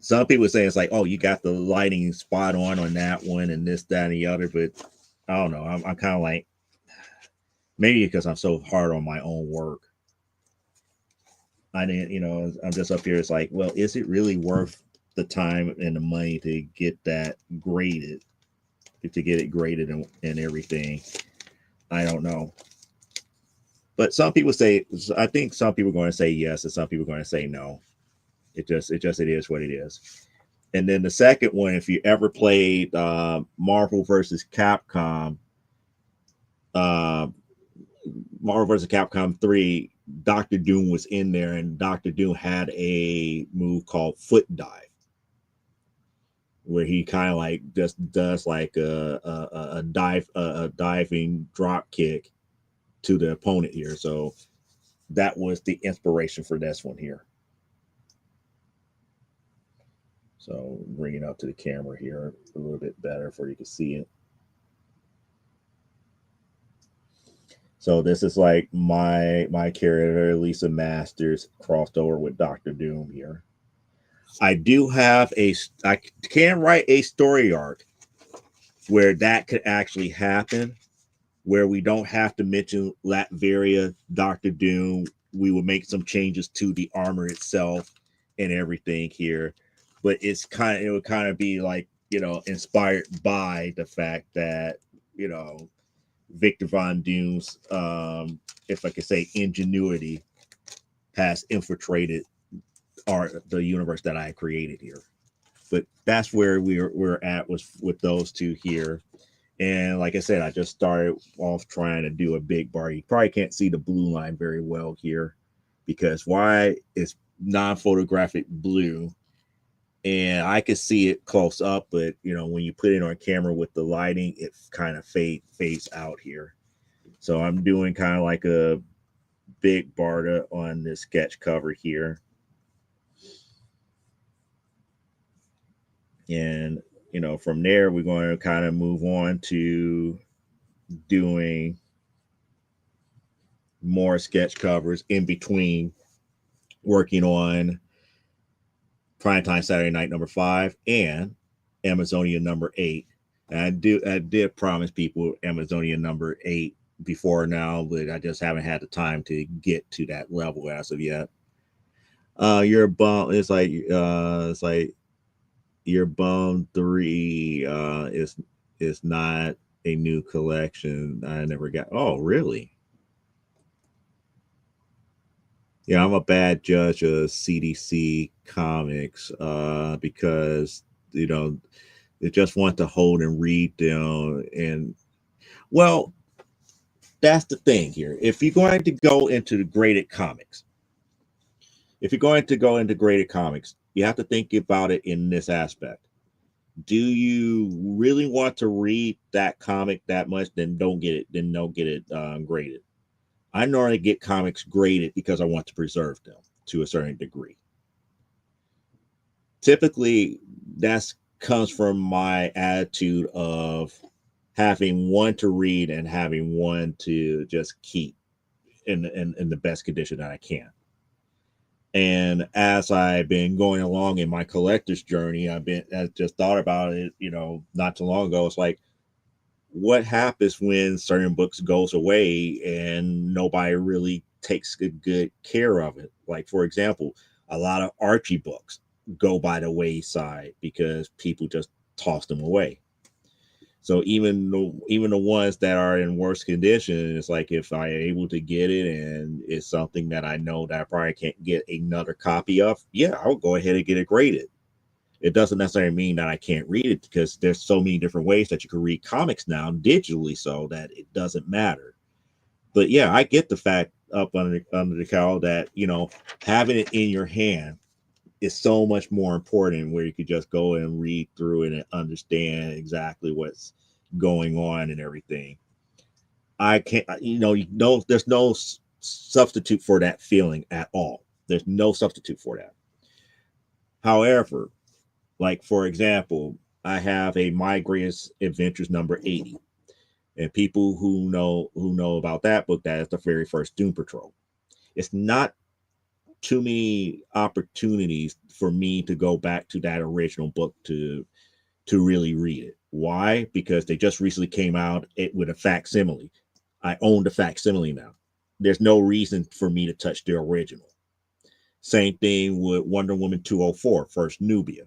some people say it's like, oh, you got the lighting spot on that one and this, that, and the other. But I don't know. I'm kind of like, maybe because I'm so hard on my own work. I didn't, I'm just up here. It's like, well, is it really worth the time and the money to get that graded, to get it graded and everything? I don't know. But some people say, I think some people are going to say yes, and some people are going to say no. It is what it is. And then the second one, if you ever played Marvel versus Capcom, uh, Marvel versus Capcom 3, Dr. Doom was in there, and Dr. Doom had a move called Foot Dive, where he kind of like just does like a diving drop kick to the opponent here. So that was the inspiration for this one here. So bring it up to the camera here a little bit better for you can see it. So this is like my character, Lisa Masters, crossed over with Doctor Doom here. I do have I can write a story arc where that could actually happen, where we don't have to mention Latveria, Doctor Doom. We will make some changes to the armor itself and everything here. But it would kind of be like, inspired by the fact that, you know, Victor Von Doom's, if I could say, ingenuity has infiltrated the universe that I created here. But that's where we're at with those two here. And like I said, I just started off trying to do a big bar. You probably can't see the blue line very well here because why is non-photographic blue, and I could see it close up, but when you put it on camera with the lighting, it kind of fades out here. So I'm doing kind of like a big Barda on this sketch cover here. And from there we're going to kind of move on to doing more sketch covers in between working on Primetime Saturday Night number 5 and Amazonia number 8. And I did promise people Amazonia number 8 before now, but I just haven't had the time to get to that level as of yet. Your bum it's like your bum 3 is not a new collection. I never got. Oh, really? Yeah, I'm a bad judge of CDC comics because they just want to hold and read them. And well, that's the thing here. If you're going to go into the graded comics, you have to think about it in this aspect. Do you really want to read that comic that much? Then don't get it. Then don't get it graded. I normally get comics graded because I want to preserve them to a certain degree. Typically, that comes from my attitude of having one to read and having one to just keep in the best condition that I can. And as I've been going along in my collector's journey, I just thought about it, not too long ago. It's like, what happens when certain books goes away and nobody really takes good care of it? Like, for example, a lot of Archie books go by the wayside because people just toss them away. So even the ones that are in worse condition, it's like if I able to get it and it's something that I know that I probably can't get another copy of, yeah, I'll go ahead and get it graded. It doesn't necessarily mean that I can't read it because there's so many different ways that you can read comics now digitally, so that it doesn't matter. But yeah, I get the fact up under the cowl that having it in your hand is so much more important, where you could just go and read through it and understand exactly what's going on and everything. I can't, there's no substitute for that feeling at all. There's no substitute for that. However, like for example, I have a My Greatest Adventures number 80. And people who know about that book, that is the very first Doom Patrol. It's not too many opportunities for me to go back to that original book to really read it. Why? Because they just recently came out with a facsimile. I own the facsimile now. There's no reason for me to touch the original. Same thing with Wonder Woman 204, First Nubia.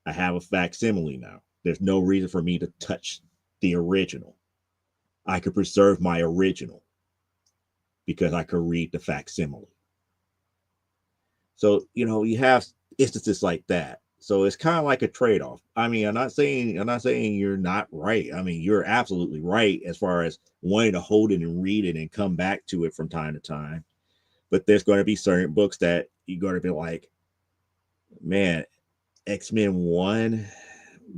I have a facsimile now. There's no reason for me to touch the original. I could preserve my original because I could read the facsimile. So, you have instances like that. So it's kind of like a trade-off. I mean, I'm not saying you're not right. I mean, you're absolutely right as far as wanting to hold it and read it and come back to it from time to time. But there's going to be certain books that you're going to be like, man, X-Men 1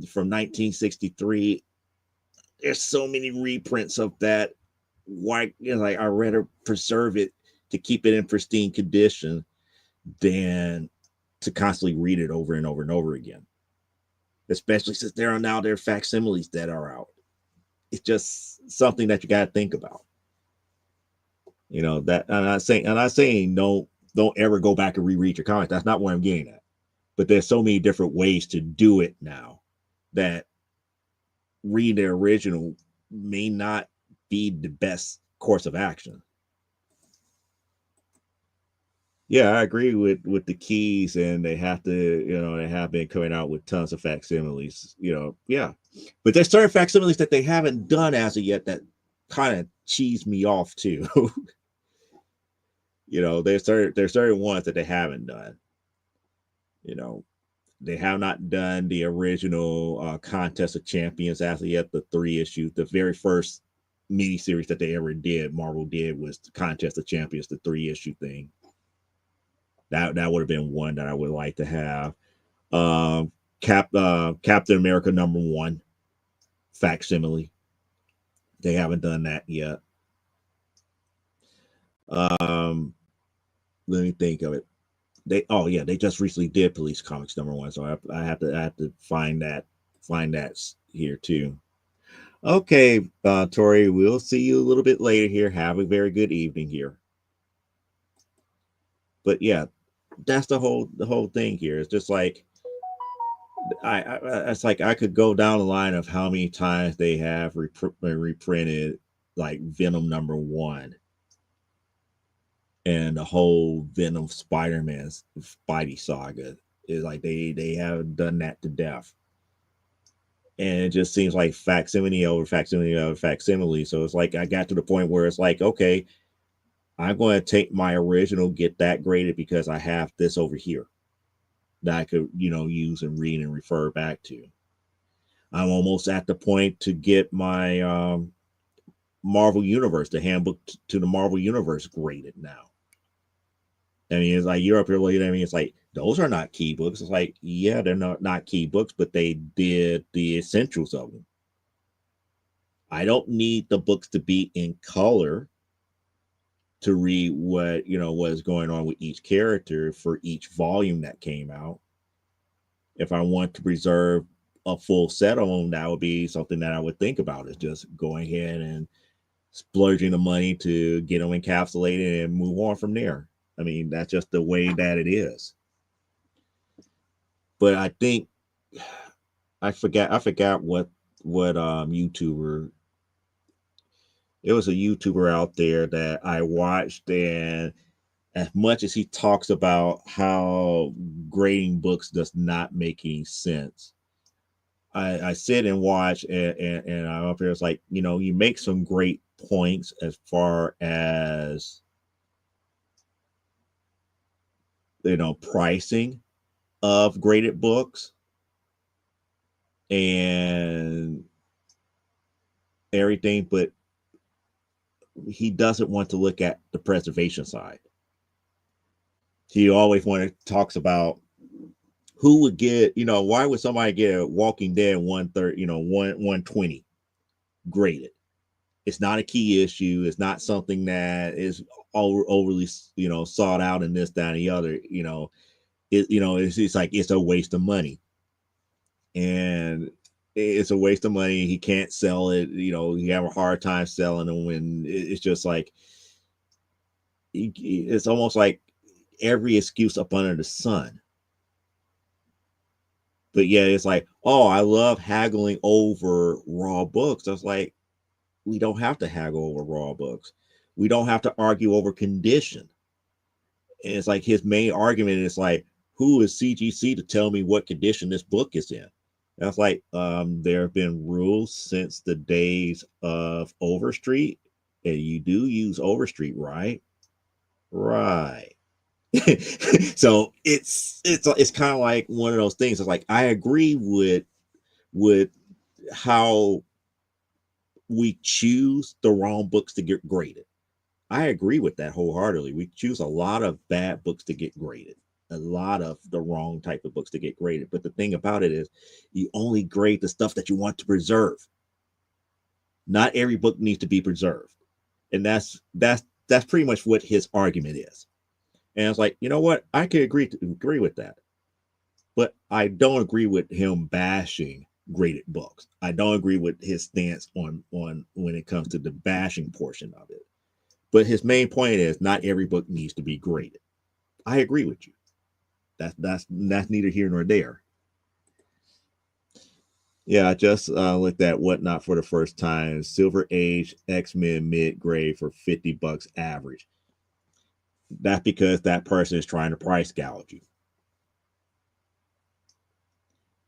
from 1963. There's so many reprints of that. Why, like, I'd rather preserve it to keep it in pristine condition than to constantly read it over and over and over again. Especially since there are facsimiles that are out. It's just something that you got to think about. You know that I'm not saying don't ever go back and reread your comics. That's not what I'm getting at. But there's so many different ways to do it now that reading the original may not be the best course of action. Yeah, I agree with the keys, and they have to, they have been coming out with tons of facsimiles. Yeah, but there's certain facsimiles that they haven't done as of yet that kind of cheese me off too. There's certain ones that they haven't done. You know, they have not done the original Contest of Champions as of yet. The 3 issue, the very first miniseries that they ever did, Marvel did, was the Contest of Champions, the 3 issue thing. That would have been one that I would like to have. Captain America #1 facsimile. They haven't done that yet. Um, Let me think of it. They just recently did Police Comics #1, so I have to find that here too. Okay, Tori, we'll see you a little bit later here. Have a very good evening here. But yeah, that's the whole thing here. It's just like it's like I could go down the line of how many times they have reprinted like Venom #1 and the whole Venom Spider-Man Spidey saga. Is like they have done that to death. And it just seems like facsimile over facsimile over facsimile. So it's like I got to the point where it's like, okay, I'm going to take my original, get that graded because I have this over here that I could, use and read and refer back to. I'm almost at the point to get my Marvel Universe, the handbook to the Marvel Universe graded now. I mean, it's like you're up here looking at me. It's like those are not key books. It's like, yeah, they're not key books, but they did the essentials of them. I don't need the books to be in color to read what is going on with each character for each volume that came out. If I want to preserve a full set of them, that would be something that I would think about, is just going ahead and splurging the money to get them encapsulated and move on from there. I mean, that's just the way that it is. But I think I forgot what YouTuber. It was a YouTuber out there that I watched, and as much as he talks about how grading books does not make any sense, I sit and watch, and I'm up here. It's like, you make some great points as far as pricing of graded books and everything, but he doesn't want to look at the preservation side. He always talks about who would get, why would somebody get a Walking Dead 130, 120 graded? It's not a key issue. It's not something that is overly, sought out in this, that, and the other. It's like it's a waste of money, and it's a waste of money. He can't sell it. You have a hard time selling them, and it's just like it's almost like every excuse up under the sun. But yeah, it's like, oh, I love haggling over raw books. I was like, we don't have to haggle over raw books. We don't have to argue over condition. And it's like his main argument is like, who is CGC to tell me what condition this book is in? And it's like, there have been rules since the days of Overstreet, and you do use Overstreet, right? Right. So it's kind of like one of those things. It's like I agree with how we choose the wrong books to get graded. I agree with that wholeheartedly. We choose a lot of bad books to get graded, a lot of the wrong type of books to get graded. But the thing about it is, you only grade the stuff that you want to preserve. Not every book needs to be preserved, and that's pretty much what his argument is. And it's like, you know what? I can agree with that, but I don't agree with him bashing graded books. I don't agree with his stance on when it comes to the bashing portion of it, But his main point is not every book needs to be graded. I agree with you. That's neither here nor there. Yeah, I just looked at Whatnot for the first time. Silver Age X-Men mid grade for $50 average. That's because that person is trying to price gouge you.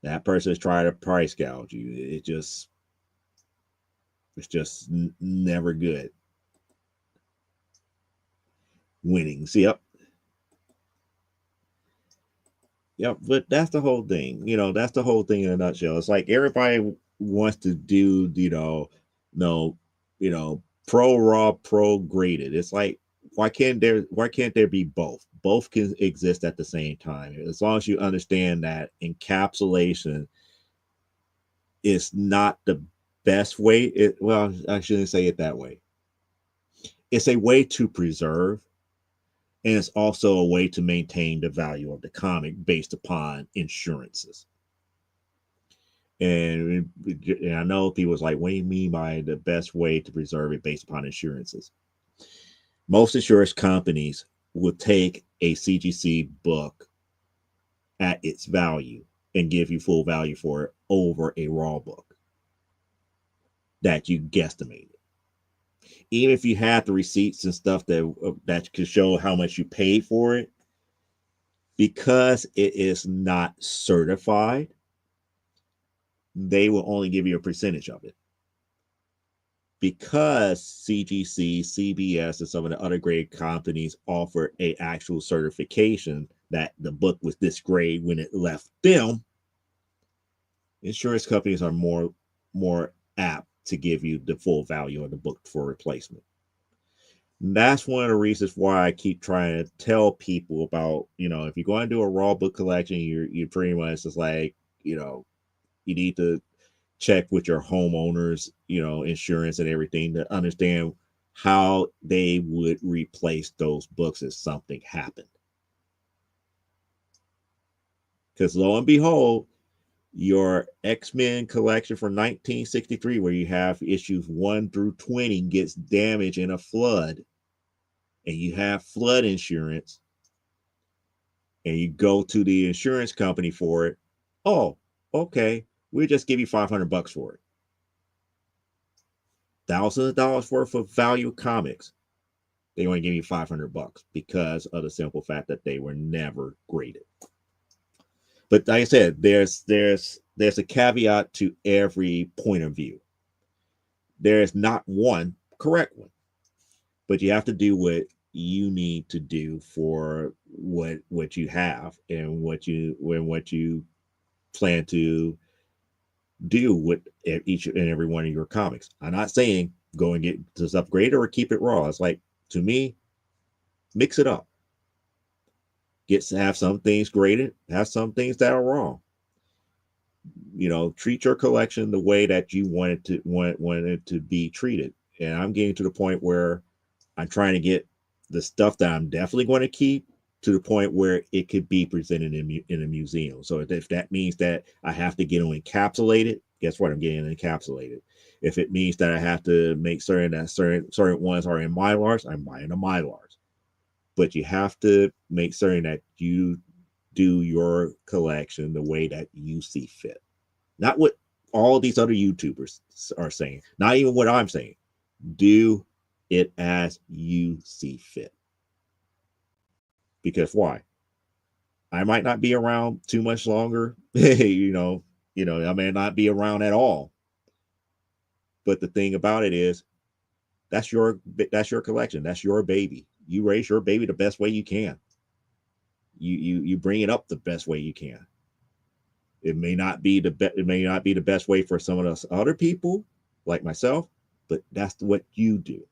That person is trying to price gouge you. It's just never good. Winnings. Yep. Yep. But that's the whole thing. That's the whole thing in a nutshell. It's like everybody wants to do, no, pro raw, pro graded. It's like why can't there be both? Both can exist at the same time. As long as you understand that encapsulation is not the best way. Well, I shouldn't say it that way. It's a way to preserve, and it's also a way to maintain the value of the comic based upon insurances. And I know people was like, what do you mean by the best way to preserve it based upon insurances? Most insurance companies will take a CGC book at its value and give you full value for it over a raw book that you guesstimated. Even if you have the receipts and stuff that could show how much you paid for it, because it is not certified, they will only give you a percentage of it. Because CGC, CBS, and some of the other grade companies offer a actual certification that the book was this grade when it left them, insurance companies are more apt to give you the full value of the book for replacement. That's one of the reasons why I keep trying to tell people about, if you're going to do a raw book collection, you pretty much just like, you need to check with your homeowners, insurance and everything to understand how they would replace those books if something happened. Because lo and behold, your X-Men collection from 1963, where you have issues 1 through 20, gets damaged in a flood, and you have flood insurance, and you go to the insurance company for it. Oh, okay, we'll just give you $500 for it. Thousands of dollars worth of value comics. They only give you $500 because of the simple fact that they were never graded. But like I said, there's a caveat to every point of view. There is not one correct one, but you have to do what you need to do for what you have and what you plan to do with each and every one of your comics. I'm not saying go and get this upgraded or keep it raw. It's like, to me, mix it up. Have some things graded, have some things that are wrong. Treat your collection the way that you want it to be treated. And I'm getting to the point where I'm trying to get the stuff that I'm definitely going to keep to the point where it could be presented in a museum. So if that means that I have to get them encapsulated, guess what? I'm getting encapsulated. If it means that I have to make certain that certain ones are in Mylars, I'm buying the Mylars. But you have to make certain that you do your collection the way that you see fit. Not what all these other YouTubers are saying. Not even what I'm saying. Do it as you see fit. Because why? I might not be around too much longer. I may not be around at all. But the thing about it is, that's your collection. That's your baby. You raise your baby the best way you can. You bring it up the best way you can. It may not be the best way for some of those other people, like myself, but that's what you do.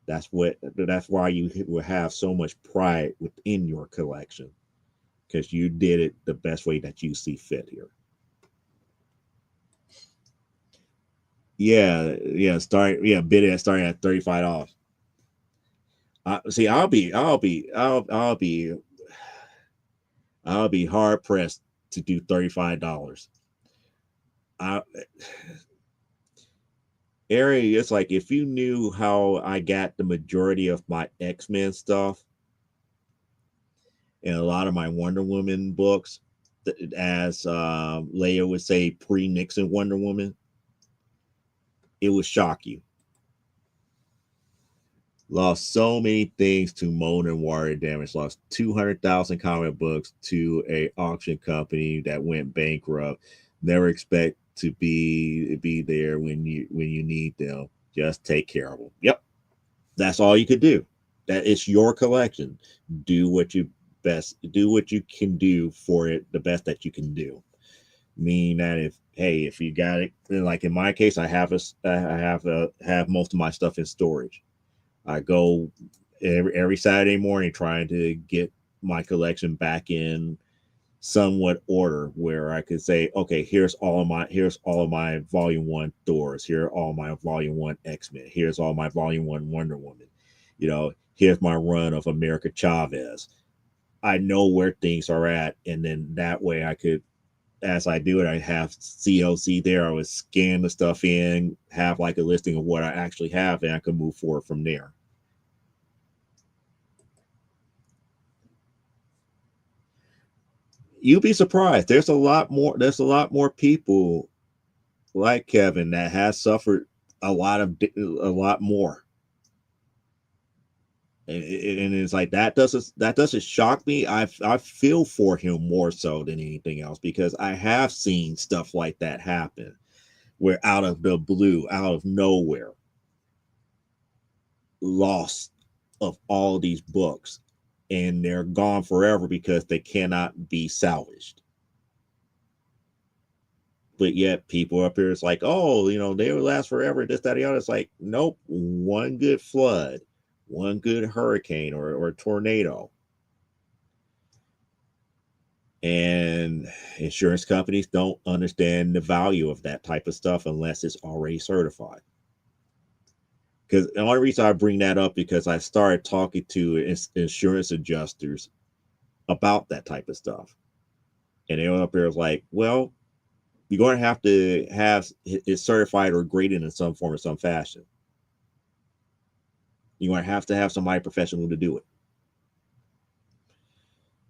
That's why you will have so much pride within your collection, because you did it the best way that you see fit here. Yeah, starting at $35. See, I'll be hard pressed to do $35. I area. It's like if you knew how I got the majority of my X-Men stuff and a lot of my Wonder Woman books, as Leia would say, pre-Nixon Wonder Woman, it would shock you. Lost so many things to mold and water damage. Lost 200,000 comic books to a auction company that went bankrupt. Never expect to be there when you need them. Just take care of them. Yep, that's all you could do. That is your collection. Do what you best. Do what you can do for it. The best that you can do. Meaning that if you got it, like in my case, I have most of my stuff in storage. I go every Saturday morning trying to get my collection back in somewhat order where I could say, okay, here's all of my volume 1 Thors, here are all my volume 1 X-Men, here's all my volume 1 Wonder Woman. Here's my run of America Chavez. I know where things are at, and then that way I could, as I do it, I have CLC there. I would scan the stuff in, have like a listing of what I actually have, and I could move forward from there. You'd be surprised. There's a lot more people like Kevin that has suffered a lot more. And it's like that doesn't shock me. I feel for him more so than anything else because I have seen stuff like that happen where out of the blue, out of nowhere, loss of all these books and they're gone forever because they cannot be salvaged. But yet people up here, it's like, oh, they will last forever, this, that, the other. It's like, nope, one good flood, one good hurricane or tornado. And insurance companies don't understand the value of that type of stuff unless it's already certified. Because the only reason I bring that up because I started talking to insurance adjusters about that type of stuff. And they were up there like, well, you're going to have it certified or graded in some form or some fashion. You're going to have somebody professional to do it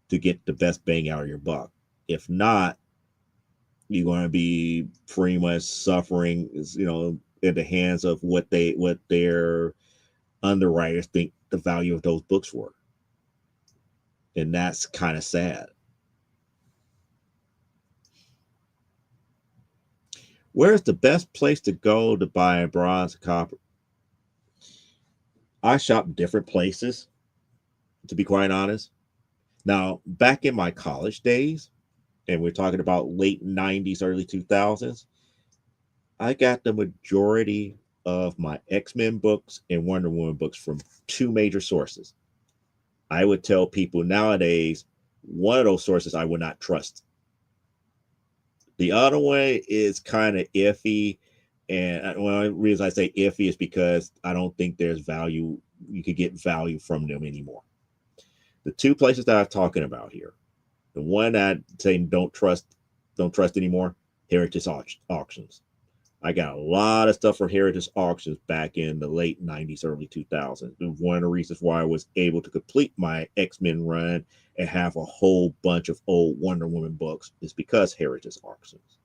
to get the best bang out of your buck. If not, you're going to be pretty much suffering, at the hands of what their underwriters think the value of those books were, and that's kind of sad. Where's the best place to go to buy bronze and copper? I shop different places, to be quite honest. Now, back in my college days, and we're talking about late 90s, early 2000s, I got the majority of my X-Men books and Wonder Woman books from two major sources. I would tell people nowadays, one of those sources I would not trust. The other one is kind of iffy. And one of the reasons I say iffy is because I don't think there's value. You could get value from them anymore. The two places that I'm talking about here, the one that say don't trust anymore, Heritage Auctions. I got a lot of stuff from Heritage Auctions back in the late 90s, early 2000s. One of the reasons why I was able to complete my X-Men run and have a whole bunch of old Wonder Woman books is because Heritage Auctions.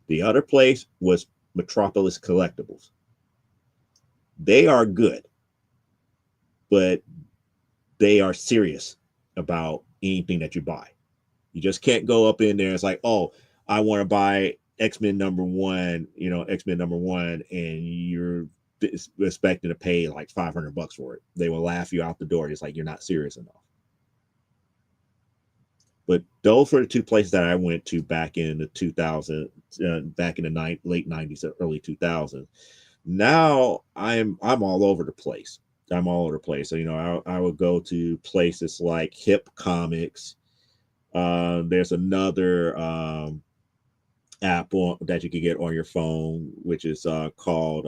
The other place was Metropolis Collectibles. They are good, but they are serious about anything that you buy. You just can't go up in there. It's like, oh, I want to buy X-Men #1, X-Men #1, and you're expecting to pay like $500 for it. They will laugh you out the door. It's like you're not serious enough. But those were the two places that I went to back in the 2000, back in the late 90s, early 2000s. Now I'm all over the place. I'm all over the place. So, I would go to places like Hip Comics. There's another app that you can get on your phone, which is called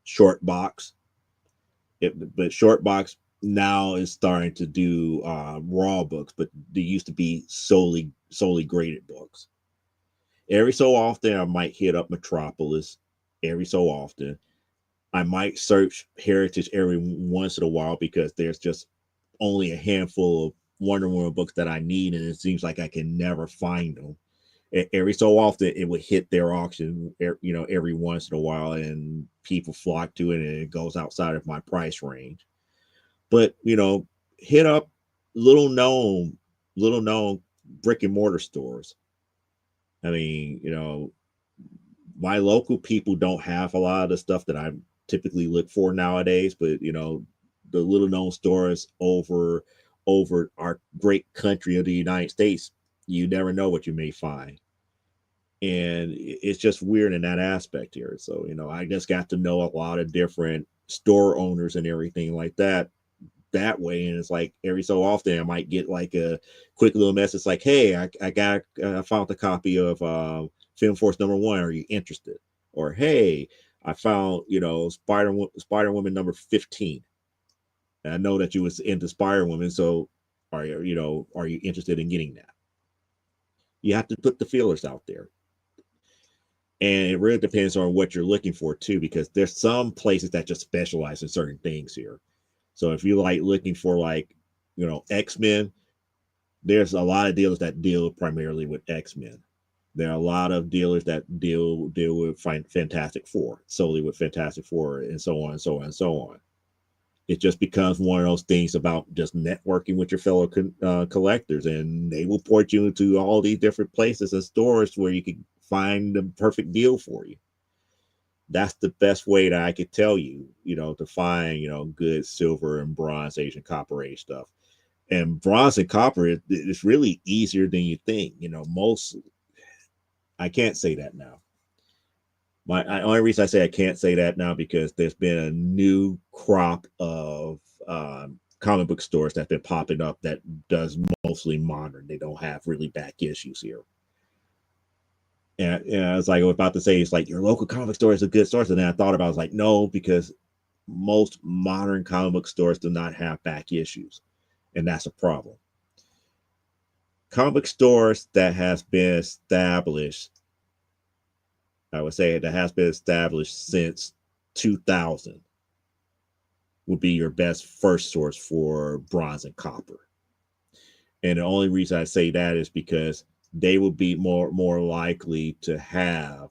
Shortbox. But Shortbox now is starting to do raw books, but they used to be solely graded books. Every so often, I might hit up Metropolis. Every so often, I might search Heritage every once in a while because there's just only a handful of Wonder Woman books that I need, and it seems like I can never find them. Every so often, it would hit their auction, every once in a while, and people flock to it, and it goes outside of my price range. But hit up little known, little known brick and mortar stores. I mean, my local people don't have a lot of the stuff that I typically look for nowadays, but the little known stores over our great country of the United States, you never know what you may find. And it's just weird in that aspect here. So, I just got to know a lot of different store owners and everything like that way. And it's like every so often I might get like a quick little message like, hey, I found a copy of Film Force #1, are you interested? Or hey, I found Spider Woman #15, and I know that you was into Spider Woman, so are you interested in getting that? You have to put the feelers out there. And it really depends on what you're looking for too, because there's some places that just specialize in certain things here. So if you like looking for like, X-Men, there's a lot of dealers that deal primarily with X-Men. There are a lot of dealers that deal with Fantastic Four, solely with Fantastic Four, and so on and so on and so on. It just becomes one of those things about just networking with your fellow collectors, and they will port you into all these different places and stores where you can find the perfect deal for you. That's the best way that I could tell you, to find, good silver and bronze age and copper age stuff. And bronze and copper is really easier than you think. Most, I can't say that now. My only reason I say I can't say that now because there's been a new crop of comic book stores that's been popping up that does mostly modern. They don't have really back issues here. And I was like, I was about to say, it's like your local comic store is a good source. And then I thought about it, I was like, no, because most modern comic book stores do not have back issues. And that's a problem. Comic book stores that has been established, I would say that has been established since 2000 would be your best first source for bronze and copper. And the only reason I say that is because they will be more likely to have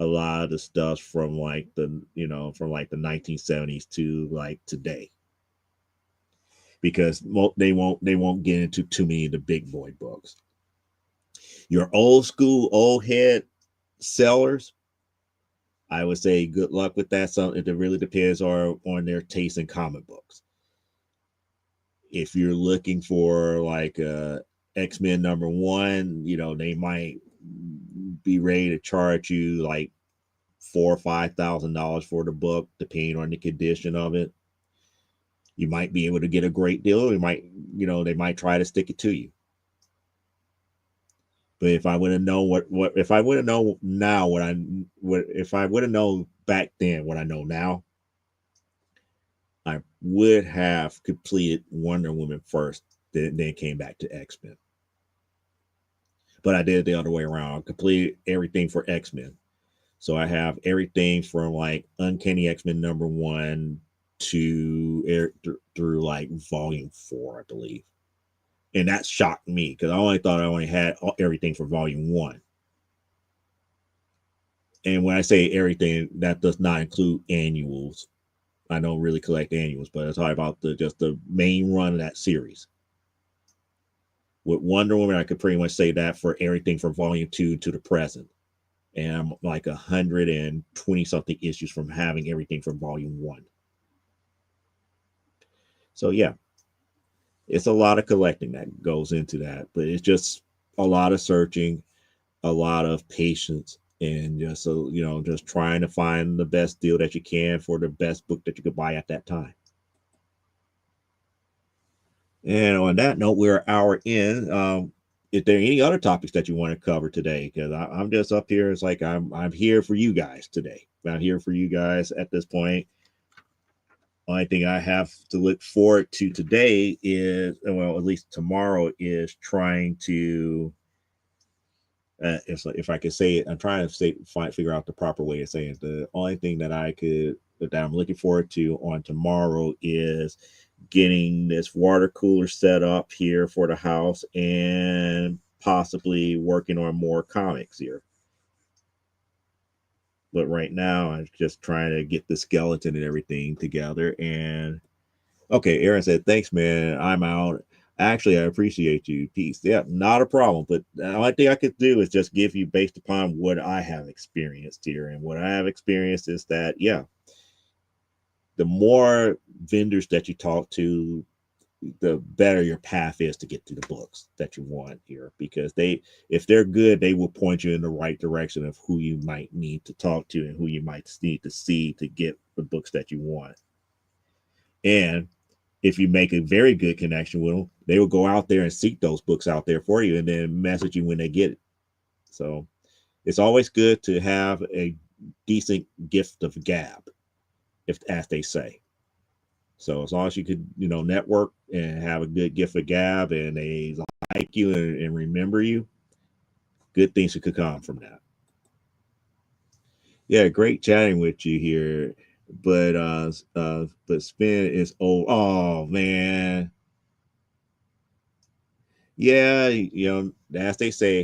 a lot of the stuff from like the 1970s to like today, because they won't get into too many of the big boy books. Your old school old head sellers, I would say good luck with that. Something it really depends on their taste in comic books. If you're looking for like X-Men #1, they might be ready to charge you like $4,000 or $5,000 for the book, depending on the condition of it. You might be able to get a great deal. They might try to stick it to you. But if I would have known what if I would have known now what if I would have known back then what I know now, I would have completed Wonder Woman first, then came back to X-Men. But I did it the other way around. I completed everything for X-Men. So I have everything from like Uncanny X-Men #1 to through like volume 4, I believe. And that shocked me because I only had everything for volume 1. And when I say everything, that does not include annuals. I don't really collect annuals, but I'm talking about just the main run of that series. With Wonder Woman, I could pretty much say that for everything from volume 2 to the present. And I'm like 120 something issues from having everything from volume 1. So yeah, it's a lot of collecting that goes into that, but it's just a lot of searching, a lot of patience, and just trying to find the best deal that you can for the best book that you could buy at that time. And on that note, we're an hour in. Is there any other topics that you want to cover today? Because I'm just up here. It's like I'm here for you guys today. I'm here for you guys at this point. Only thing I have to look forward to today is, well, at least tomorrow, is trying to It's like, if I could say it, I'm trying to figure out the proper way of saying it. The only thing that I'm looking forward to on tomorrow is getting this water cooler set up here for the house and possibly working on more comics here. But right now, I'm just trying to get the skeleton and everything together. And okay, Aaron said, "Thanks, man. I'm out." Actually, I appreciate you. Peace. Yeah, not a problem. But the only thing I could do is just give you based upon what I have experienced here. And what I have experienced is that, yeah, the more vendors that you talk to, the better your path is to get to the books that you want here, because if they're good, they will point you in the right direction of who you might need to talk to and who you might need to see to get the books that you want. And if you make a very good connection with them, they will go out there and seek those books out there for you and then message you when they get it. So it's always good to have a decent gift of gab, if as they say. So as long as you could, network and have a good gift of gab and they like you and remember you, good things could come from that. Yeah, great chatting with you here. But Spin is old. Oh man. Yeah, as they say,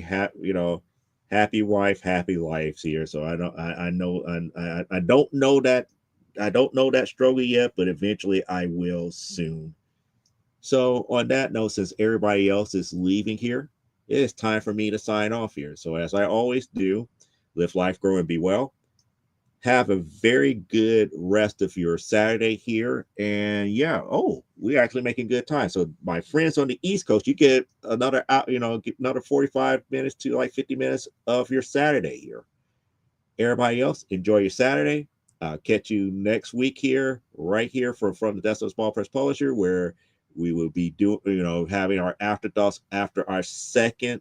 happy wife, happy lives here. So I know, I don't know that, struggle yet, but eventually I will soon. So on that note, since everybody else is leaving here, it is time for me to sign off here. So as I always do, live life, grow, and be well. Have a very good rest of your Saturday here. And yeah, we're actually making good time. So my friends on the East Coast, you get another out, get another 45 minutes to like 50 minutes of your Saturday here. Everybody else, enjoy your Saturday. Catch you next week here, right here from the Desk of Small Press Publisher, where we will be doing, having our afterthoughts after our second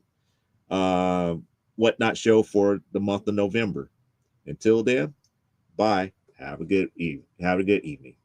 WhatNot show for the month of November. Until then, bye. Have a good evening.